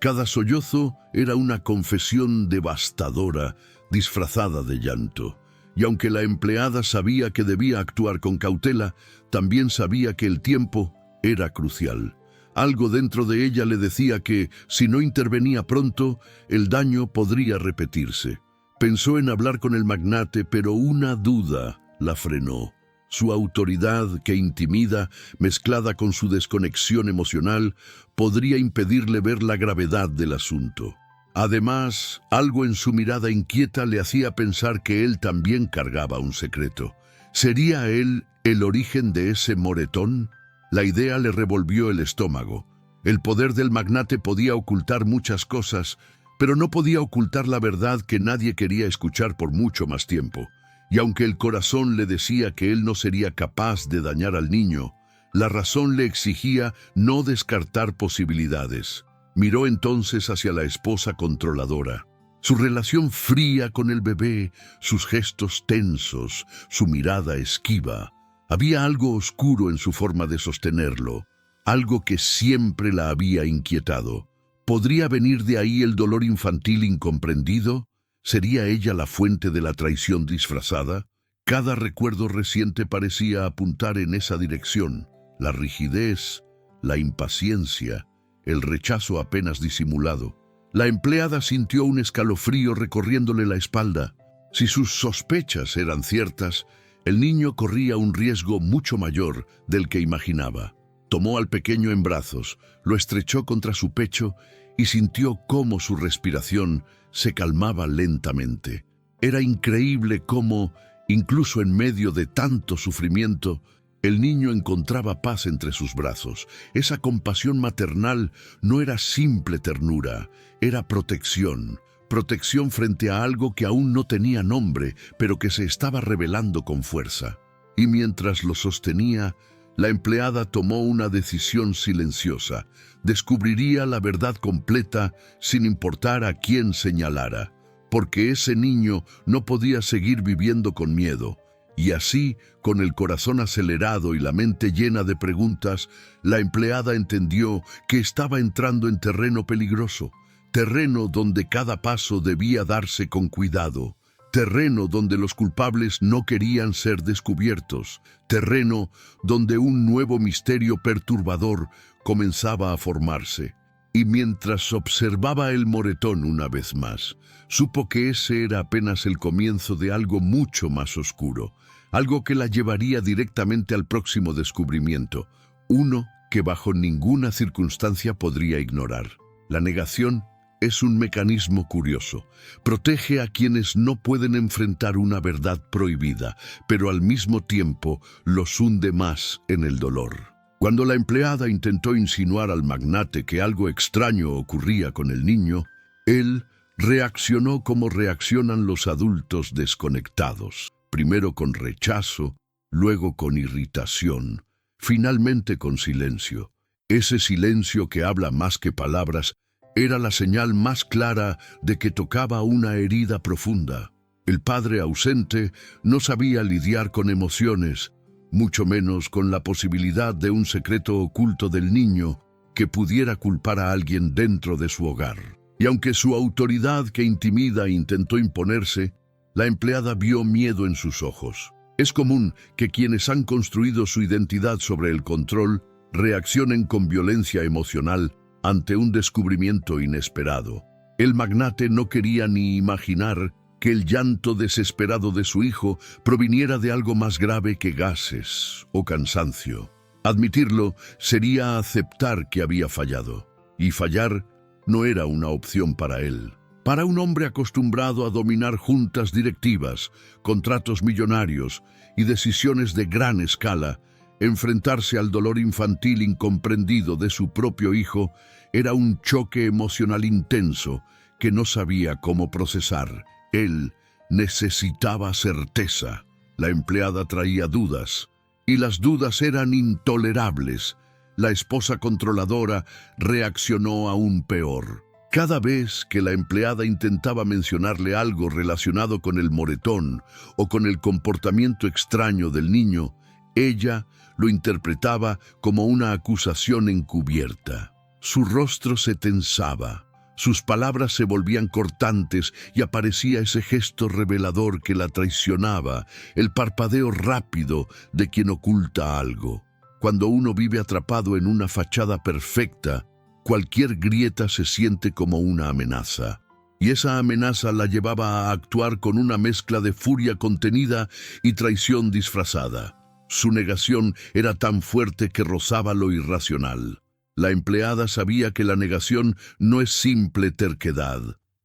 Cada sollozo era una confesión devastadora, disfrazada de llanto. Y aunque la empleada sabía que debía actuar con cautela, también sabía que el tiempo era crucial. Algo dentro de ella le decía que, si no intervenía pronto, el daño podría repetirse. Pensó en hablar con el magnate, pero una duda la frenó. Su autoridad, que intimida, mezclada con su desconexión emocional, podría impedirle ver la gravedad del asunto. Además, algo en su mirada inquieta le hacía pensar que él también cargaba un secreto. ¿Sería él el origen de ese moretón? La idea le revolvió el estómago. El poder del magnate podía ocultar muchas cosas, pero no podía ocultar la verdad que nadie quería escuchar por mucho más tiempo. Y aunque el corazón le decía que él no sería capaz de dañar al niño, la razón le exigía no descartar posibilidades. Miró entonces hacia la esposa controladora. Su relación fría con el bebé, sus gestos tensos, su mirada esquiva. Había algo oscuro en su forma de sostenerlo, algo que siempre la había inquietado. ¿Podría venir de ahí el dolor infantil incomprendido? ¿Sería ella la fuente de la traición disfrazada? Cada recuerdo reciente parecía apuntar en esa dirección. La rigidez, la impaciencia, el rechazo apenas disimulado. La empleada sintió un escalofrío recorriéndole la espalda. Si sus sospechas eran ciertas, el niño corría un riesgo mucho mayor del que imaginaba. Tomó al pequeño en brazos, lo estrechó contra su pecho y sintió cómo su respiración se calmaba lentamente. Era increíble cómo, incluso en medio de tanto sufrimiento, el niño encontraba paz entre sus brazos. Esa compasión maternal no era simple ternura, era protección. Protección frente a algo que aún no tenía nombre, pero que se estaba revelando con fuerza. Y mientras lo sostenía, La empleada tomó una decisión silenciosa. Descubriría la verdad completa sin importar a quién señalara, porque ese niño no podía seguir viviendo con miedo. Y así, con el corazón acelerado y la mente llena de preguntas, la empleada entendió que estaba entrando en terreno peligroso, terreno donde cada paso debía darse con cuidado, terreno donde los culpables no querían ser descubiertos, terreno donde un nuevo misterio perturbador comenzaba a formarse. Y mientras observaba el moretón una vez más, supo que ese era apenas el comienzo de algo mucho más oscuro, algo que la llevaría directamente al próximo descubrimiento, uno que bajo ninguna circunstancia podría ignorar. La negación es un mecanismo curioso. Protege a quienes no pueden enfrentar una verdad prohibida, pero al mismo tiempo los hunde más en el dolor. Cuando la empleada intentó insinuar al magnate que algo extraño ocurría con el niño, él reaccionó como reaccionan los adultos desconectados, primero con rechazo, luego con irritación, finalmente con silencio. Ese silencio que habla más que palabras era la señal más clara de que tocaba una herida profunda. El padre ausente no sabía lidiar con emociones, mucho menos con la posibilidad de un secreto oculto del niño que pudiera culpar a alguien dentro de su hogar. Y aunque su autoridad que intimida intentó imponerse, la empleada vio miedo en sus ojos. Es común que quienes han construido su identidad sobre el control reaccionen con violencia emocional ante un descubrimiento inesperado. El magnate no quería ni imaginar que el llanto desesperado de su hijo proviniera de algo más grave que gases o cansancio. Admitirlo sería aceptar que había fallado, y fallar no era una opción para él. Para un hombre acostumbrado a dominar juntas directivas, contratos millonarios y decisiones de gran escala, enfrentarse al dolor infantil incomprendido de su propio hijo era un choque emocional intenso que no sabía cómo procesar. Él necesitaba certeza. La empleada traía dudas, y las dudas eran intolerables. La esposa controladora reaccionó aún peor. Cada vez que la empleada intentaba mencionarle algo relacionado con el moretón o con el comportamiento extraño del niño, ella lo interpretaba como una acusación encubierta. Su rostro se tensaba. Sus palabras se volvían cortantes y aparecía ese gesto revelador que la traicionaba, el parpadeo rápido de quien oculta algo. Cuando uno vive atrapado en una fachada perfecta, cualquier grieta se siente como una amenaza. Y esa amenaza la llevaba a actuar con una mezcla de furia contenida y traición disfrazada. Su negación era tan fuerte que rozaba lo irracional. La empleada sabía que la negación no es simple terquedad,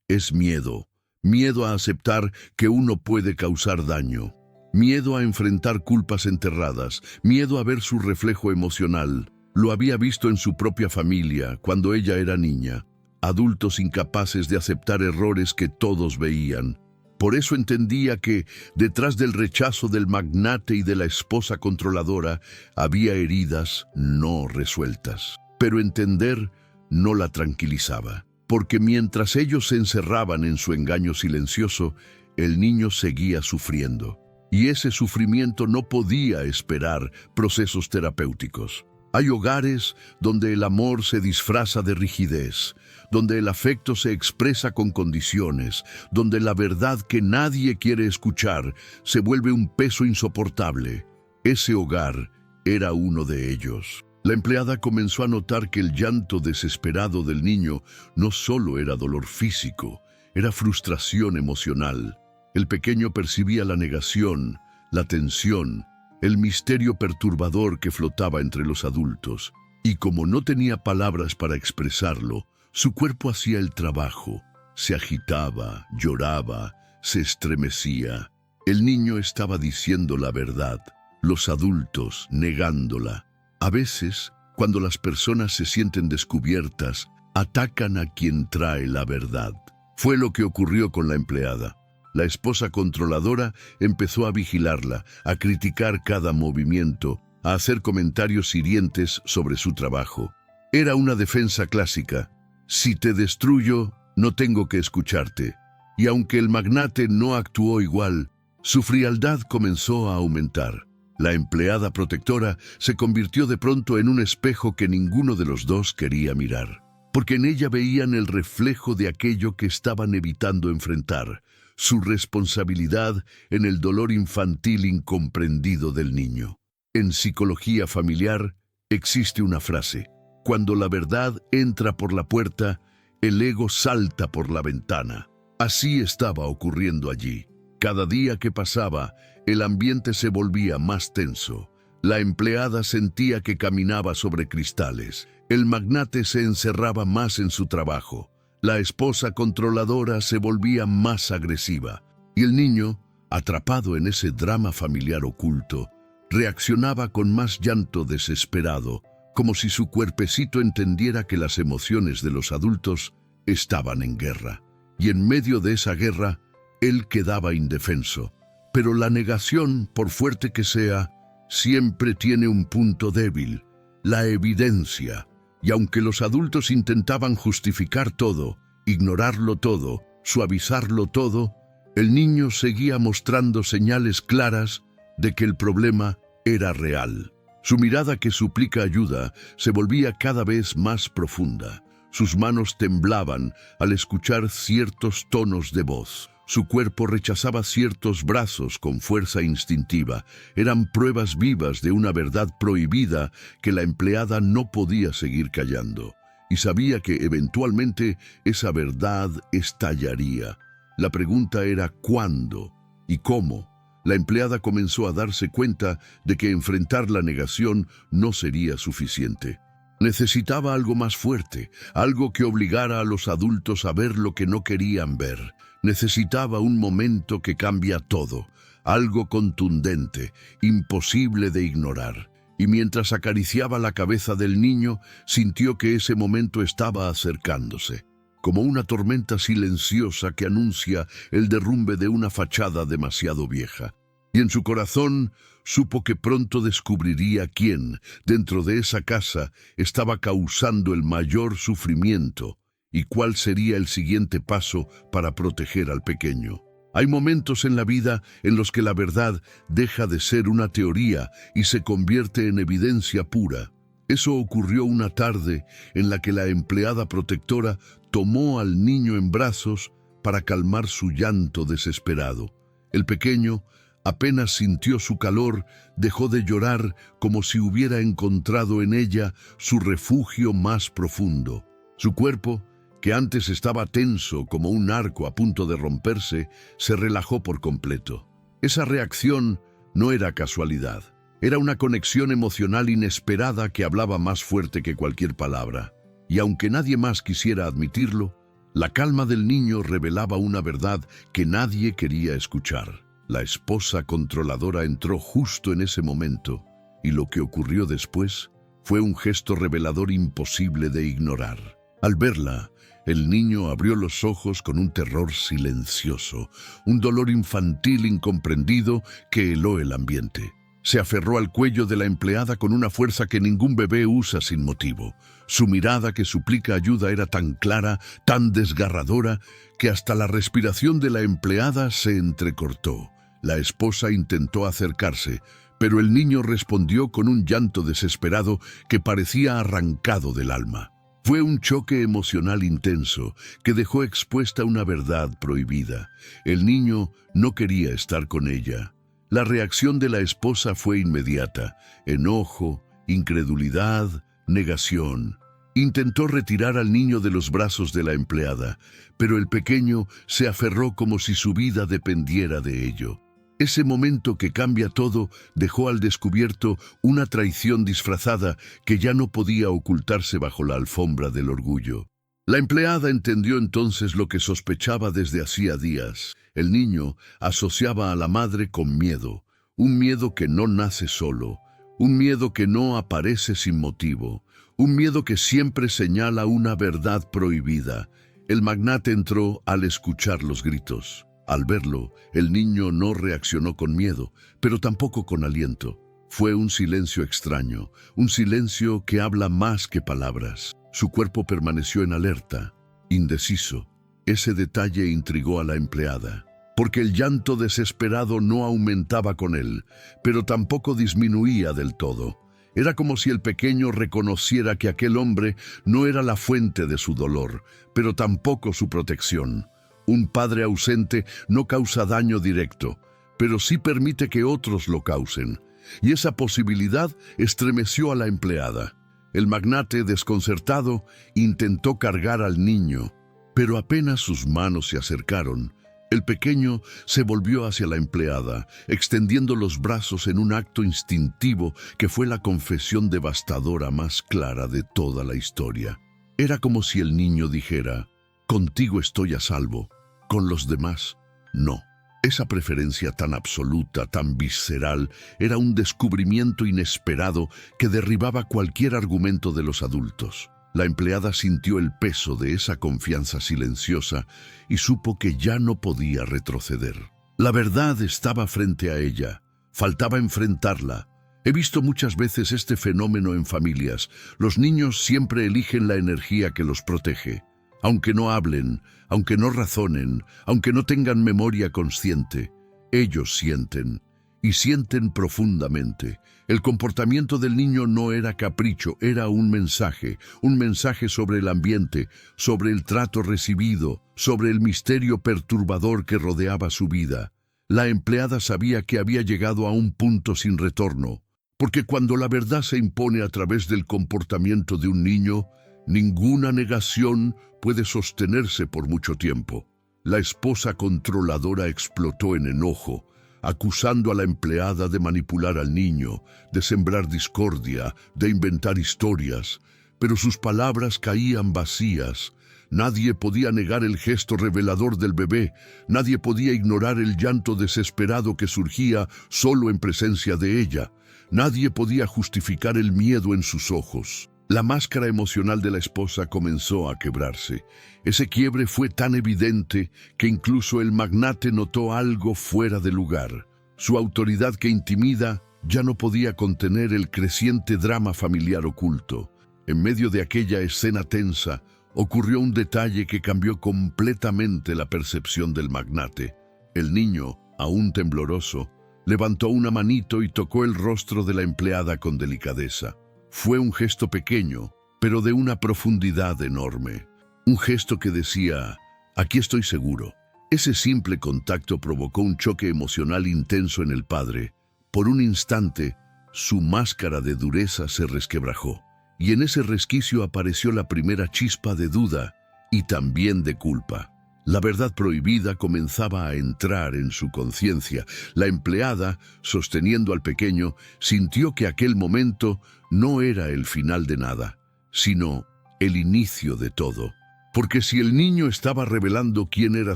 es miedo. Miedo a aceptar que uno puede causar daño. Miedo a enfrentar culpas enterradas. Miedo a ver su reflejo emocional. Lo había visto en su propia familia cuando ella era niña. Adultos incapaces de aceptar errores que todos veían. Por eso entendía que, detrás del rechazo del magnate y de la esposa controladora, había heridas no resueltas. Pero entender no la tranquilizaba, porque mientras ellos se encerraban en su engaño silencioso, el niño seguía sufriendo. Y ese sufrimiento no podía esperar procesos terapéuticos. Hay hogares donde el amor se disfraza de rigidez, donde el afecto se expresa con condiciones, donde la verdad que nadie quiere escuchar se vuelve un peso insoportable. Ese hogar era uno de ellos. La empleada comenzó a notar que el llanto desesperado del niño no solo era dolor físico, era frustración emocional. El pequeño percibía la negación, la tensión, el misterio perturbador que flotaba entre los adultos. Y como no tenía palabras para expresarlo, su cuerpo hacía el trabajo. Se agitaba, lloraba, se estremecía. El niño estaba diciendo la verdad, los adultos negándola. A veces, cuando las personas se sienten descubiertas, atacan a quien trae la verdad. Fue lo que ocurrió con la empleada. La esposa controladora empezó a vigilarla, a criticar cada movimiento, a hacer comentarios hirientes sobre su trabajo. Era una defensa clásica: si te destruyo, no tengo que escucharte. Y aunque el magnate no actuó igual, su frialdad comenzó a aumentar. La empleada protectora se convirtió de pronto en un espejo que ninguno de los dos quería mirar, porque en ella veían el reflejo de aquello que estaban evitando enfrentar: su responsabilidad en el dolor infantil incomprendido del niño. En psicología familiar existe una frase: cuando la verdad entra por la puerta, el ego salta por la ventana. Así estaba ocurriendo allí. Cada día que pasaba, el ambiente se volvía más tenso. La empleada sentía que caminaba sobre cristales. El magnate se encerraba más en su trabajo. La esposa controladora se volvía más agresiva. Y el niño, atrapado en ese drama familiar oculto, reaccionaba con más llanto desesperado, como si su cuerpecito entendiera que las emociones de los adultos estaban en guerra. Y en medio de esa guerra, él quedaba indefenso. Pero la negación, por fuerte que sea, siempre tiene un punto débil: la evidencia. Y aunque los adultos intentaban justificar todo, ignorarlo todo, suavizarlo todo, el niño seguía mostrando señales claras de que el problema era real. Su mirada, que suplica ayuda, se volvía cada vez más profunda. Sus manos temblaban al escuchar ciertos tonos de voz. Su cuerpo rechazaba ciertos brazos con fuerza instintiva. Eran pruebas vivas de una verdad prohibida que la empleada no podía seguir callando. Y sabía que eventualmente esa verdad estallaría. La pregunta era ¿cuándo y cómo? La empleada comenzó a darse cuenta de que enfrentar la negación no sería suficiente. Necesitaba algo más fuerte, algo que obligara a los adultos a ver lo que no querían ver. Necesitaba un momento que cambia todo, algo contundente, imposible de ignorar. Y mientras acariciaba la cabeza del niño, sintió que ese momento estaba acercándose, como una tormenta silenciosa que anuncia el derrumbe de una fachada demasiado vieja. Y en su corazón supo que pronto descubriría quién, dentro de esa casa, estaba causando el mayor sufrimiento y cuál sería el siguiente paso para proteger al pequeño. Hay momentos en la vida en los que la verdad deja de ser una teoría y se convierte en evidencia pura. Eso ocurrió una tarde en la que la empleada protectora tomó al niño en brazos para calmar su llanto desesperado. El pequeño, apenas sintió su calor, dejó de llorar como si hubiera encontrado en ella su refugio más profundo. Su cuerpo, que antes estaba tenso como un arco a punto de romperse, se relajó por completo. Esa reacción no era casualidad. Era una conexión emocional inesperada que hablaba más fuerte que cualquier palabra. Y aunque nadie más quisiera admitirlo, la calma del niño revelaba una verdad que nadie quería escuchar. La esposa controladora entró justo en ese momento, y lo que ocurrió después fue un gesto revelador imposible de ignorar. Al verla, el niño abrió los ojos con un terror silencioso, un dolor infantil incomprendido que heló el ambiente. Se aferró al cuello de la empleada con una fuerza que ningún bebé usa sin motivo. Su mirada, que suplica ayuda, era tan clara, tan desgarradora, que hasta la respiración de la empleada se entrecortó. La esposa intentó acercarse, pero el niño respondió con un llanto desesperado que parecía arrancado del alma. Fue un choque emocional intenso que dejó expuesta una verdad prohibida. El niño no quería estar con ella. La reacción de la esposa fue inmediata: enojo, incredulidad, negación. Intentó retirar al niño de los brazos de la empleada, pero el pequeño se aferró como si su vida dependiera de ello. Ese momento que cambia todo dejó al descubierto una traición disfrazada que ya no podía ocultarse bajo la alfombra del orgullo. La empleada entendió entonces lo que sospechaba desde hacía días. El niño asociaba a la madre con miedo, un miedo que no nace solo, un miedo que no aparece sin motivo, un miedo que siempre señala una verdad prohibida. El magnate entró al escuchar los gritos. Al verlo, el niño no reaccionó con miedo, pero tampoco con aliento. Fue un silencio extraño, un silencio que habla más que palabras. Su cuerpo permaneció en alerta, indeciso. Ese detalle intrigó a la empleada, porque el llanto desesperado no aumentaba con él, pero tampoco disminuía del todo. Era como si el pequeño reconociera que aquel hombre no era la fuente de su dolor, pero tampoco su protección. Un padre ausente no causa daño directo, pero sí permite que otros lo causen. Y esa posibilidad estremeció a la empleada. El magnate, desconcertado, intentó cargar al niño, pero apenas sus manos se acercaron, el pequeño se volvió hacia la empleada, extendiendo los brazos en un acto instintivo que fue la confesión devastadora más clara de toda la historia. Era como si el niño dijera: «Contigo estoy a salvo, con los demás, no». Esa preferencia tan absoluta, tan visceral, era un descubrimiento inesperado que derribaba cualquier argumento de los adultos. La empleada sintió el peso de esa confianza silenciosa y supo que ya no podía retroceder. La verdad estaba frente a ella. Faltaba enfrentarla. He visto muchas veces este fenómeno en familias. Los niños siempre eligen la energía que los protege. Aunque no hablen, aunque no razonen, aunque no tengan memoria consciente, ellos sienten, y sienten profundamente. El comportamiento del niño no era capricho, era un mensaje sobre el ambiente, sobre el trato recibido, sobre el misterio perturbador que rodeaba su vida. La empleada sabía que había llegado a un punto sin retorno, porque cuando la verdad se impone a través del comportamiento de un niño, ninguna negación puede sostenerse por mucho tiempo. La esposa controladora explotó en enojo, acusando a la empleada de manipular al niño, de sembrar discordia, de inventar historias, pero sus palabras caían vacías. Nadie podía negar el gesto revelador del bebé, nadie podía ignorar el llanto desesperado que surgía solo en presencia de ella, nadie podía justificar el miedo en sus ojos. La máscara emocional de la esposa comenzó a quebrarse. Ese quiebre fue tan evidente que incluso el magnate notó algo fuera de lugar. Su autoridad que intimida ya no podía contener el creciente drama familiar oculto. En medio de aquella escena tensa, ocurrió un detalle que cambió completamente la percepción del magnate. El niño, aún tembloroso, levantó una manito y tocó el rostro de la empleada con delicadeza. Fue un gesto pequeño, pero de una profundidad enorme. Un gesto que decía: «Aquí estoy seguro». Ese simple contacto provocó un choque emocional intenso en el padre. Por un instante, su máscara de dureza se resquebrajó, y en ese resquicio apareció la primera chispa de duda y también de culpa. La verdad prohibida comenzaba a entrar en su conciencia. La empleada, sosteniendo al pequeño, sintió que aquel momento no era el final de nada, sino el inicio de todo. Porque si el niño estaba revelando quién era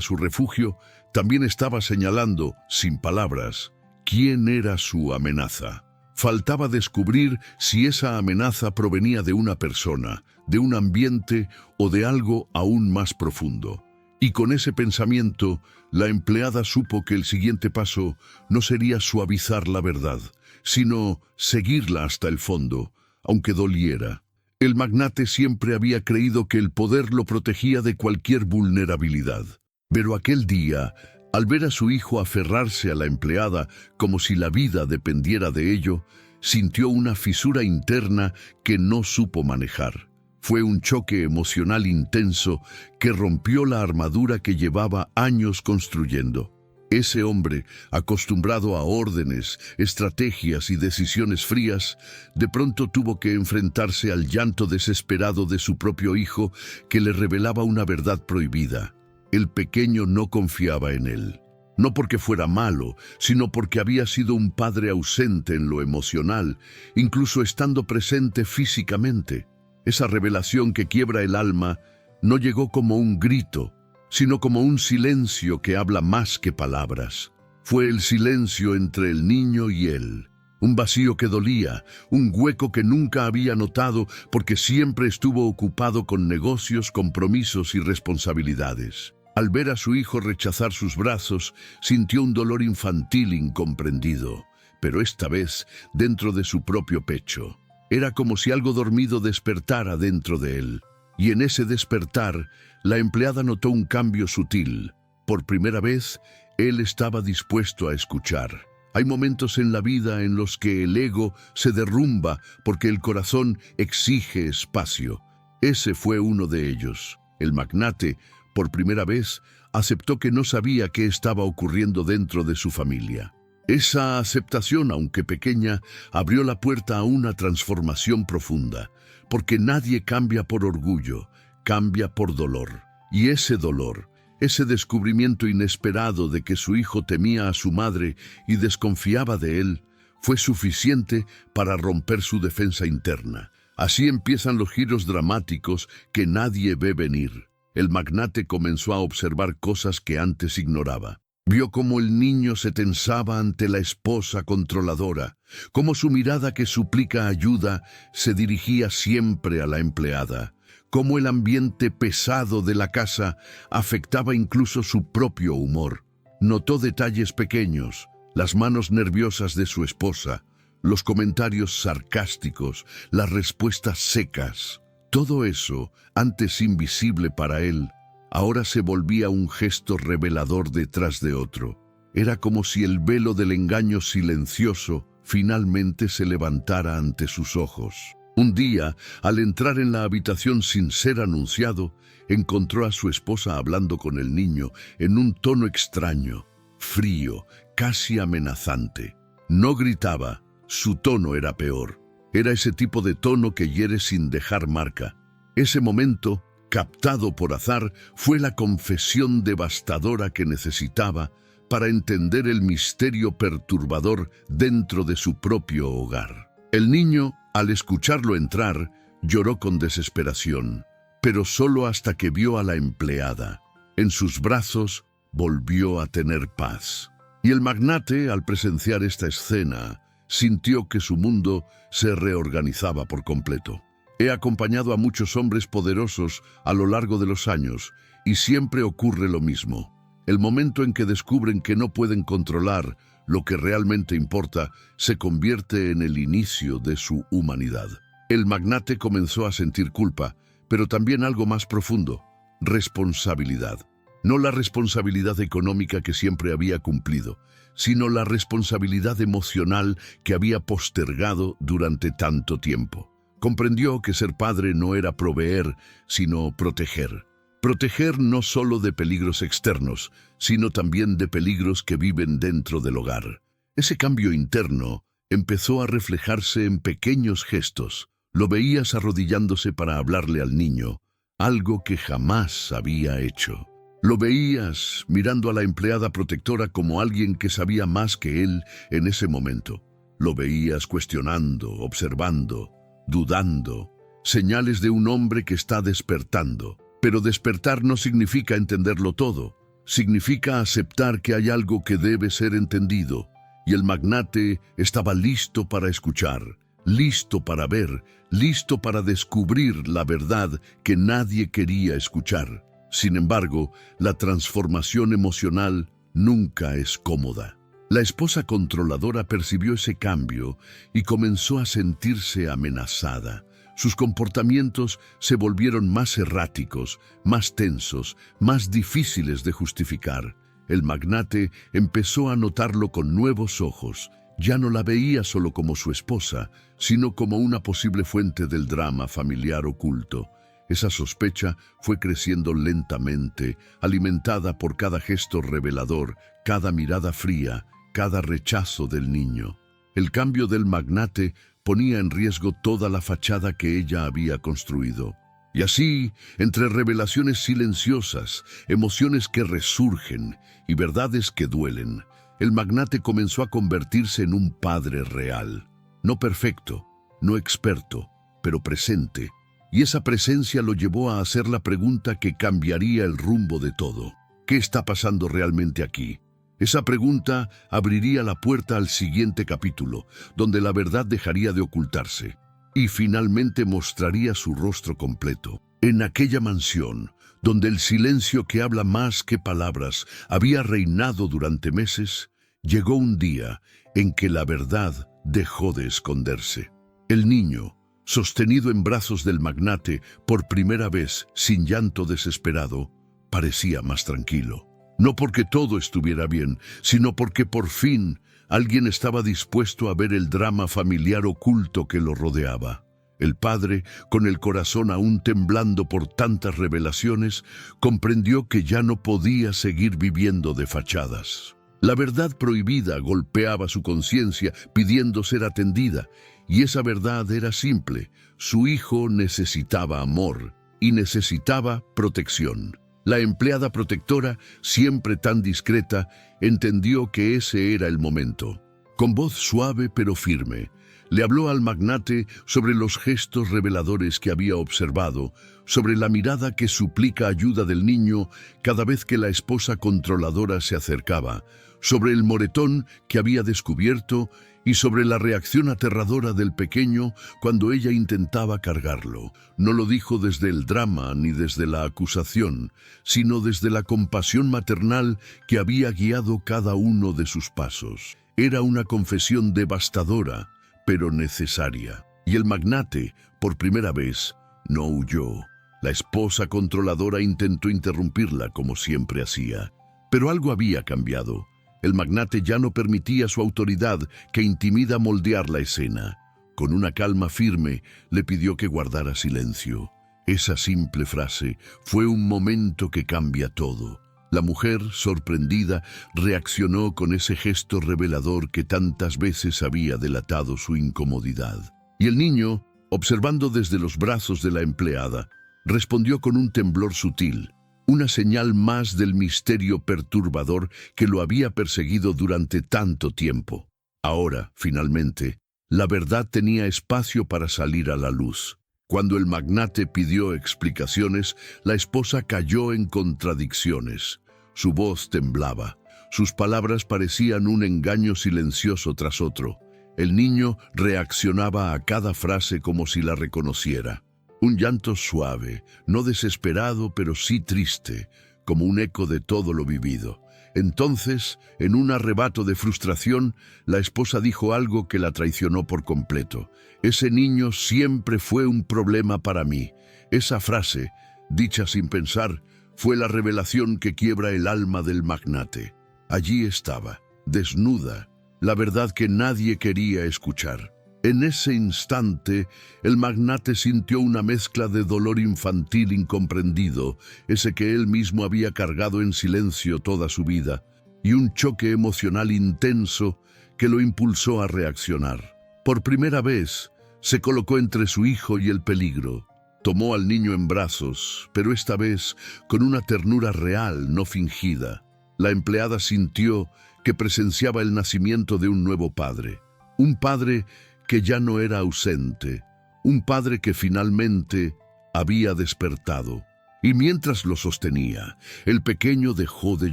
su refugio, también estaba señalando, sin palabras, quién era su amenaza. Faltaba descubrir si esa amenaza provenía de una persona, de un ambiente o de algo aún más profundo. Y con ese pensamiento, la empleada supo que el siguiente paso no sería suavizar la verdad, sino seguirla hasta el fondo, aunque doliera. El magnate siempre había creído que el poder lo protegía de cualquier vulnerabilidad. Pero aquel día, al ver a su hijo aferrarse a la empleada como si la vida dependiera de ello, sintió una fisura interna que no supo manejar. Fue un choque emocional intenso que rompió la armadura que llevaba años construyendo. Ese hombre, acostumbrado a órdenes, estrategias y decisiones frías, de pronto tuvo que enfrentarse al llanto desesperado de su propio hijo que le revelaba una verdad prohibida. El pequeño no confiaba en él. No porque fuera malo, sino porque había sido un padre ausente en lo emocional, incluso estando presente físicamente. Esa revelación que quiebra el alma no llegó como un grito, sino como un silencio que habla más que palabras. Fue el silencio entre el niño y él, un vacío que dolía, un hueco que nunca había notado porque siempre estuvo ocupado con negocios, compromisos y responsabilidades. Al ver a su hijo rechazar sus brazos, sintió un dolor infantil incomprendido. pero esta vez dentro de su propio pecho. Era como si algo dormido despertara dentro de él. Y en ese despertar, la empleada notó un cambio sutil. Por primera vez, él estaba dispuesto a escuchar. Hay momentos en la vida en los que el ego se derrumba porque el corazón exige espacio. Ese fue uno de ellos. El magnate, por primera vez, aceptó que no sabía qué estaba ocurriendo dentro de su familia. Esa aceptación, aunque pequeña, abrió la puerta a una transformación profunda, porque nadie cambia por orgullo, cambia por dolor. Y ese dolor, ese descubrimiento inesperado de que su hijo temía a su madre y desconfiaba de él, fue suficiente para romper su defensa interna. Así empiezan los giros dramáticos que nadie ve venir. El magnate comenzó a observar cosas que antes ignoraba. Vio cómo el niño se tensaba ante la esposa controladora, cómo su mirada que suplica ayuda se dirigía siempre a la empleada, cómo el ambiente pesado de la casa afectaba incluso su propio humor. Notó detalles pequeños, las manos nerviosas de su esposa, los comentarios sarcásticos, las respuestas secas. Todo eso, antes invisible para él, ahora se volvía un gesto revelador detrás de otro. Era como si el velo del engaño silencioso finalmente se levantara ante sus ojos. Un día, al entrar en la habitación sin ser anunciado, encontró a su esposa hablando con el niño en un tono extraño, frío, casi amenazante. No gritaba, su tono era peor. Era ese tipo de tono que hiere sin dejar marca. Ese momento, captado por azar, fue la confesión devastadora que necesitaba para entender el misterio perturbador dentro de su propio hogar. El niño, al escucharlo entrar, lloró con desesperación, pero solo hasta que vio a la empleada. En sus brazos volvió a tener paz. Y el magnate, al presenciar esta escena, sintió que su mundo se reorganizaba por completo. He acompañado a muchos hombres poderosos a lo largo de los años y siempre ocurre lo mismo. El momento en que descubren que no pueden controlar lo que realmente importa se convierte en el inicio de su humanidad. El magnate comenzó a sentir culpa, pero también algo más profundo, responsabilidad. No la responsabilidad económica que siempre había cumplido, sino la responsabilidad emocional que había postergado durante tanto tiempo. Comprendió que ser padre no era proveer, sino proteger. Proteger no solo de peligros externos, sino también de peligros que viven dentro del hogar. Ese cambio interno empezó a reflejarse en pequeños gestos. Lo veías arrodillándose para hablarle al niño, algo que jamás había hecho. Lo veías mirando a la empleada protectora como alguien que sabía más que él en ese momento. Lo veías cuestionando, observando, dudando, señales de un hombre que está despertando. Pero despertar no significa entenderlo todo, significa aceptar que hay algo que debe ser entendido, y el magnate estaba listo para escuchar, listo para ver, listo para descubrir la verdad que nadie quería escuchar. Sin embargo, la transformación emocional nunca es cómoda. La esposa controladora percibió ese cambio y comenzó a sentirse amenazada. Sus comportamientos se volvieron más erráticos, más tensos, más difíciles de justificar. El magnate empezó a notarlo con nuevos ojos. Ya no la veía solo como su esposa, sino como una posible fuente del drama familiar oculto. Esa sospecha fue creciendo lentamente, alimentada por cada gesto revelador, cada mirada fría, cada rechazo del niño. El cambio del magnate ponía en riesgo toda la fachada que ella había construido. Y así, entre revelaciones silenciosas, emociones que resurgen y verdades que duelen, el magnate comenzó a convertirse en un padre real. No perfecto, no experto, pero presente. Y esa presencia lo llevó a hacer la pregunta que cambiaría el rumbo de todo. ¿Qué está pasando realmente aquí? Esa pregunta abriría la puerta al siguiente capítulo, donde la verdad dejaría de ocultarse y finalmente mostraría su rostro completo. En aquella mansión, donde el silencio que habla más que palabras había reinado durante meses, Llegó un día en que la verdad dejó de esconderse. El niño, sostenido en brazos del magnate por primera vez sin llanto desesperado, parecía más tranquilo. No porque todo estuviera bien, sino porque por fin alguien estaba dispuesto a ver el drama familiar oculto que lo rodeaba. El padre, con el corazón aún temblando por tantas revelaciones, comprendió que ya no podía seguir viviendo de fachadas. La verdad prohibida golpeaba su conciencia pidiendo ser atendida, y esa verdad era simple: su hijo necesitaba amor y necesitaba protección. La empleada protectora, siempre tan discreta, entendió que ese era el momento. Con voz suave pero firme, le habló al magnate sobre los gestos reveladores que había observado, sobre la mirada que suplica ayuda del niño cada vez que la esposa controladora se acercaba, sobre el moretón que había descubierto y sobre la reacción aterradora del pequeño cuando ella intentaba cargarlo. No lo dijo desde el drama ni desde la acusación, sino desde la compasión maternal que había guiado cada uno de sus pasos. Era una confesión devastadora, pero necesaria. Y el magnate, por primera vez, no huyó. La esposa controladora intentó interrumpirla como siempre hacía. Pero algo había cambiado. El magnate ya no permitía su autoridad que intimida moldear la escena. Con una calma firme, le pidió que guardara silencio. Esa simple frase fue un momento que cambia todo. La mujer, sorprendida, reaccionó con ese gesto revelador que tantas veces había delatado su incomodidad. Y el niño, observando desde los brazos de la empleada, respondió con un temblor sutil, una señal más del misterio perturbador que lo había perseguido durante tanto tiempo. Ahora, finalmente, la verdad tenía espacio para salir a la luz. Cuando el magnate pidió explicaciones, la esposa cayó en contradicciones. Su voz temblaba. Sus palabras parecían un engaño silencioso tras otro. El niño reaccionaba a cada frase como si la reconociera. Un llanto suave, no desesperado, pero sí triste, como un eco de todo lo vivido. Entonces, en un arrebato de frustración, la esposa dijo algo que la traicionó por completo. Ese niño siempre fue un problema para mí. Esa frase, dicha sin pensar, fue la revelación que quiebra el alma del magnate. Allí estaba, desnuda, la verdad que nadie quería escuchar. En ese instante, el magnate sintió una mezcla de dolor infantil incomprendido, ese que él mismo había cargado en silencio toda su vida, y un choque emocional intenso que lo impulsó a reaccionar. Por primera vez, se colocó entre su hijo y el peligro. Tomó al niño en brazos, pero esta vez con una ternura real, no fingida. La empleada sintió que presenciaba el nacimiento de un nuevo padre. Un padre que ya no era ausente, un padre que finalmente había despertado. Y mientras lo sostenía, el pequeño dejó de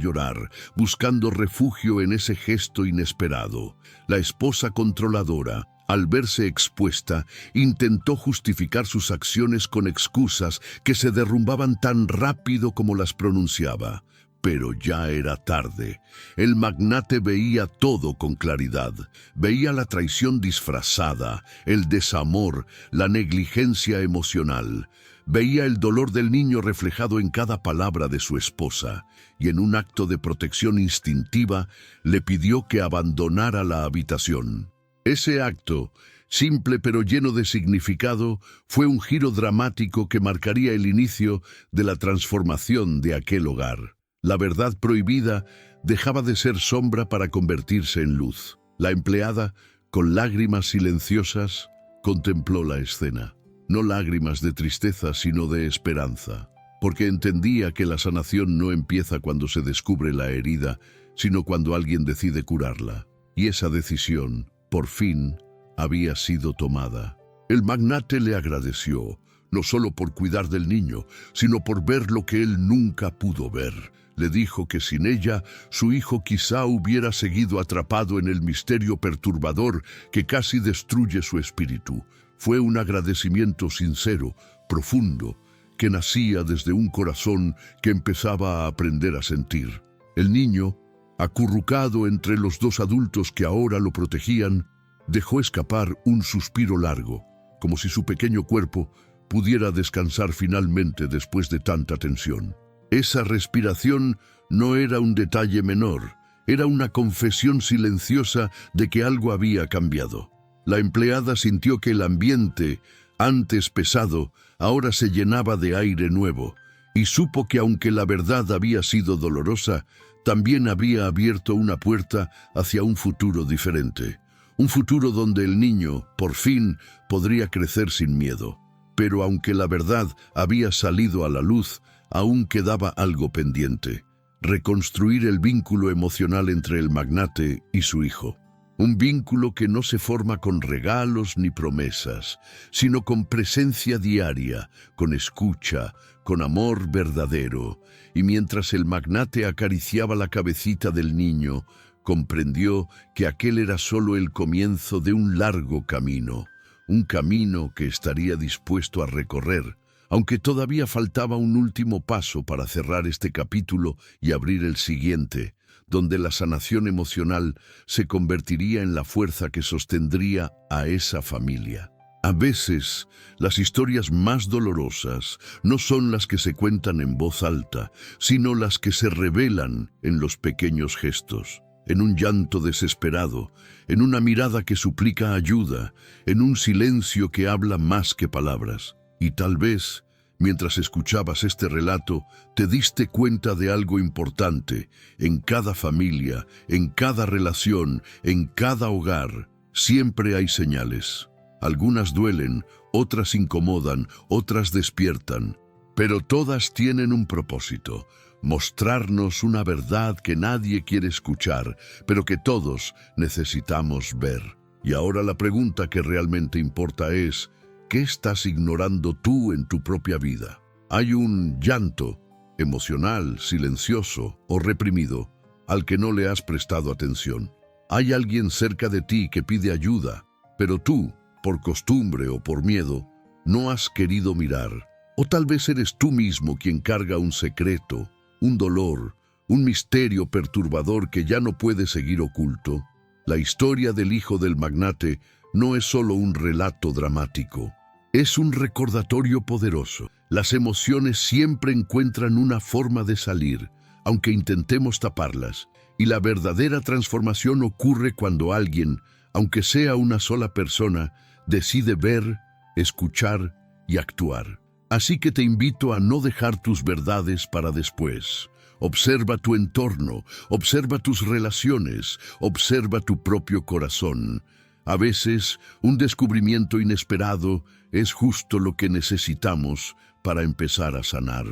llorar, buscando refugio en ese gesto inesperado. La esposa controladora, al verse expuesta, intentó justificar sus acciones con excusas que se derrumbaban tan rápido como las pronunciaba. Pero ya era tarde. El magnate veía todo con claridad. Veía la traición disfrazada, el desamor, la negligencia emocional. Veía el dolor del niño reflejado en cada palabra de su esposa, y en un acto de protección instintiva le pidió que abandonara la habitación. Ese acto, simple pero lleno de significado, fue un giro dramático que marcaría el inicio de la transformación de aquel hogar. La verdad prohibida dejaba de ser sombra para convertirse en luz. La empleada, con lágrimas silenciosas, contempló la escena. No lágrimas de tristeza, sino de esperanza, porque entendía que la sanación no empieza cuando se descubre la herida, sino cuando alguien decide curarla. Y esa decisión, por fin, había sido tomada. El magnate le agradeció, no solo por cuidar del niño, sino por ver lo que él nunca pudo ver. Le dijo que sin ella, su hijo quizá hubiera seguido atrapado en el misterio perturbador que casi destruye su espíritu. Fue un agradecimiento sincero, profundo, que nacía desde un corazón que empezaba a aprender a sentir. El niño, Acurrucado entre los dos adultos que ahora lo protegían, dejó escapar un suspiro largo, como si su pequeño cuerpo pudiera descansar finalmente después de tanta tensión. Esa respiración no era un detalle menor, era una confesión silenciosa de que algo había cambiado. La empleada sintió que el ambiente, antes pesado, ahora se llenaba de aire nuevo, y supo que aunque la verdad había sido dolorosa, también había abierto una puerta hacia un futuro diferente. Un futuro donde el niño, por fin, podría crecer sin miedo. Pero aunque la verdad había salido a la luz, aún quedaba algo pendiente: reconstruir el vínculo emocional entre el magnate y su hijo. Un vínculo que no se forma con regalos ni promesas, sino con presencia diaria, con escucha, con amor verdadero. Y mientras el magnate acariciaba la cabecita del niño, comprendió que aquel era solo el comienzo de un largo camino, un camino que estaría dispuesto a recorrer, aunque todavía faltaba un último paso para cerrar este capítulo y abrir el siguiente, donde la sanación emocional se convertiría en la fuerza que sostendría a esa familia. A veces, las historias más dolorosas no son las que se cuentan en voz alta, sino las que se revelan en los pequeños gestos, en un llanto desesperado, en una mirada que suplica ayuda, en un silencio que habla más que palabras. Y tal vez, mientras escuchabas este relato, te diste cuenta de algo importante. En cada familia, en cada relación, en cada hogar, siempre hay señales. Algunas duelen, otras incomodan, otras despiertan, pero todas tienen un propósito: mostrarnos una verdad que nadie quiere escuchar, pero que todos necesitamos ver. Y ahora la pregunta que realmente importa es: ¿qué estás ignorando tú en tu propia vida? Hay un llanto emocional, silencioso o reprimido, al que no le has prestado atención. Hay alguien cerca de ti que pide ayuda, pero tú, por costumbre o por miedo, no has querido mirar. O tal vez eres tú mismo quien carga un secreto, un dolor, un misterio perturbador que ya no puede seguir oculto. La historia del hijo del magnate no es solo un relato dramático, es un recordatorio poderoso. Las emociones siempre encuentran una forma de salir, aunque intentemos taparlas, y la verdadera transformación ocurre cuando alguien, aunque sea una sola persona, decide ver, escuchar y actuar. Así que te invito a no dejar tus verdades para después. Observa tu entorno, observa tus relaciones, observa tu propio corazón. A veces, un descubrimiento inesperado es justo lo que necesitamos para empezar a sanar.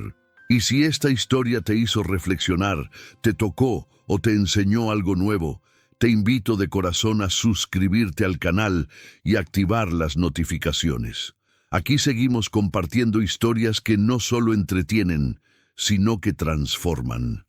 Y si esta historia te hizo reflexionar, te tocó o te enseñó algo nuevo, te invito de corazón a suscribirte al canal y activar las notificaciones. Aquí seguimos compartiendo historias que no solo entretienen, sino que transforman.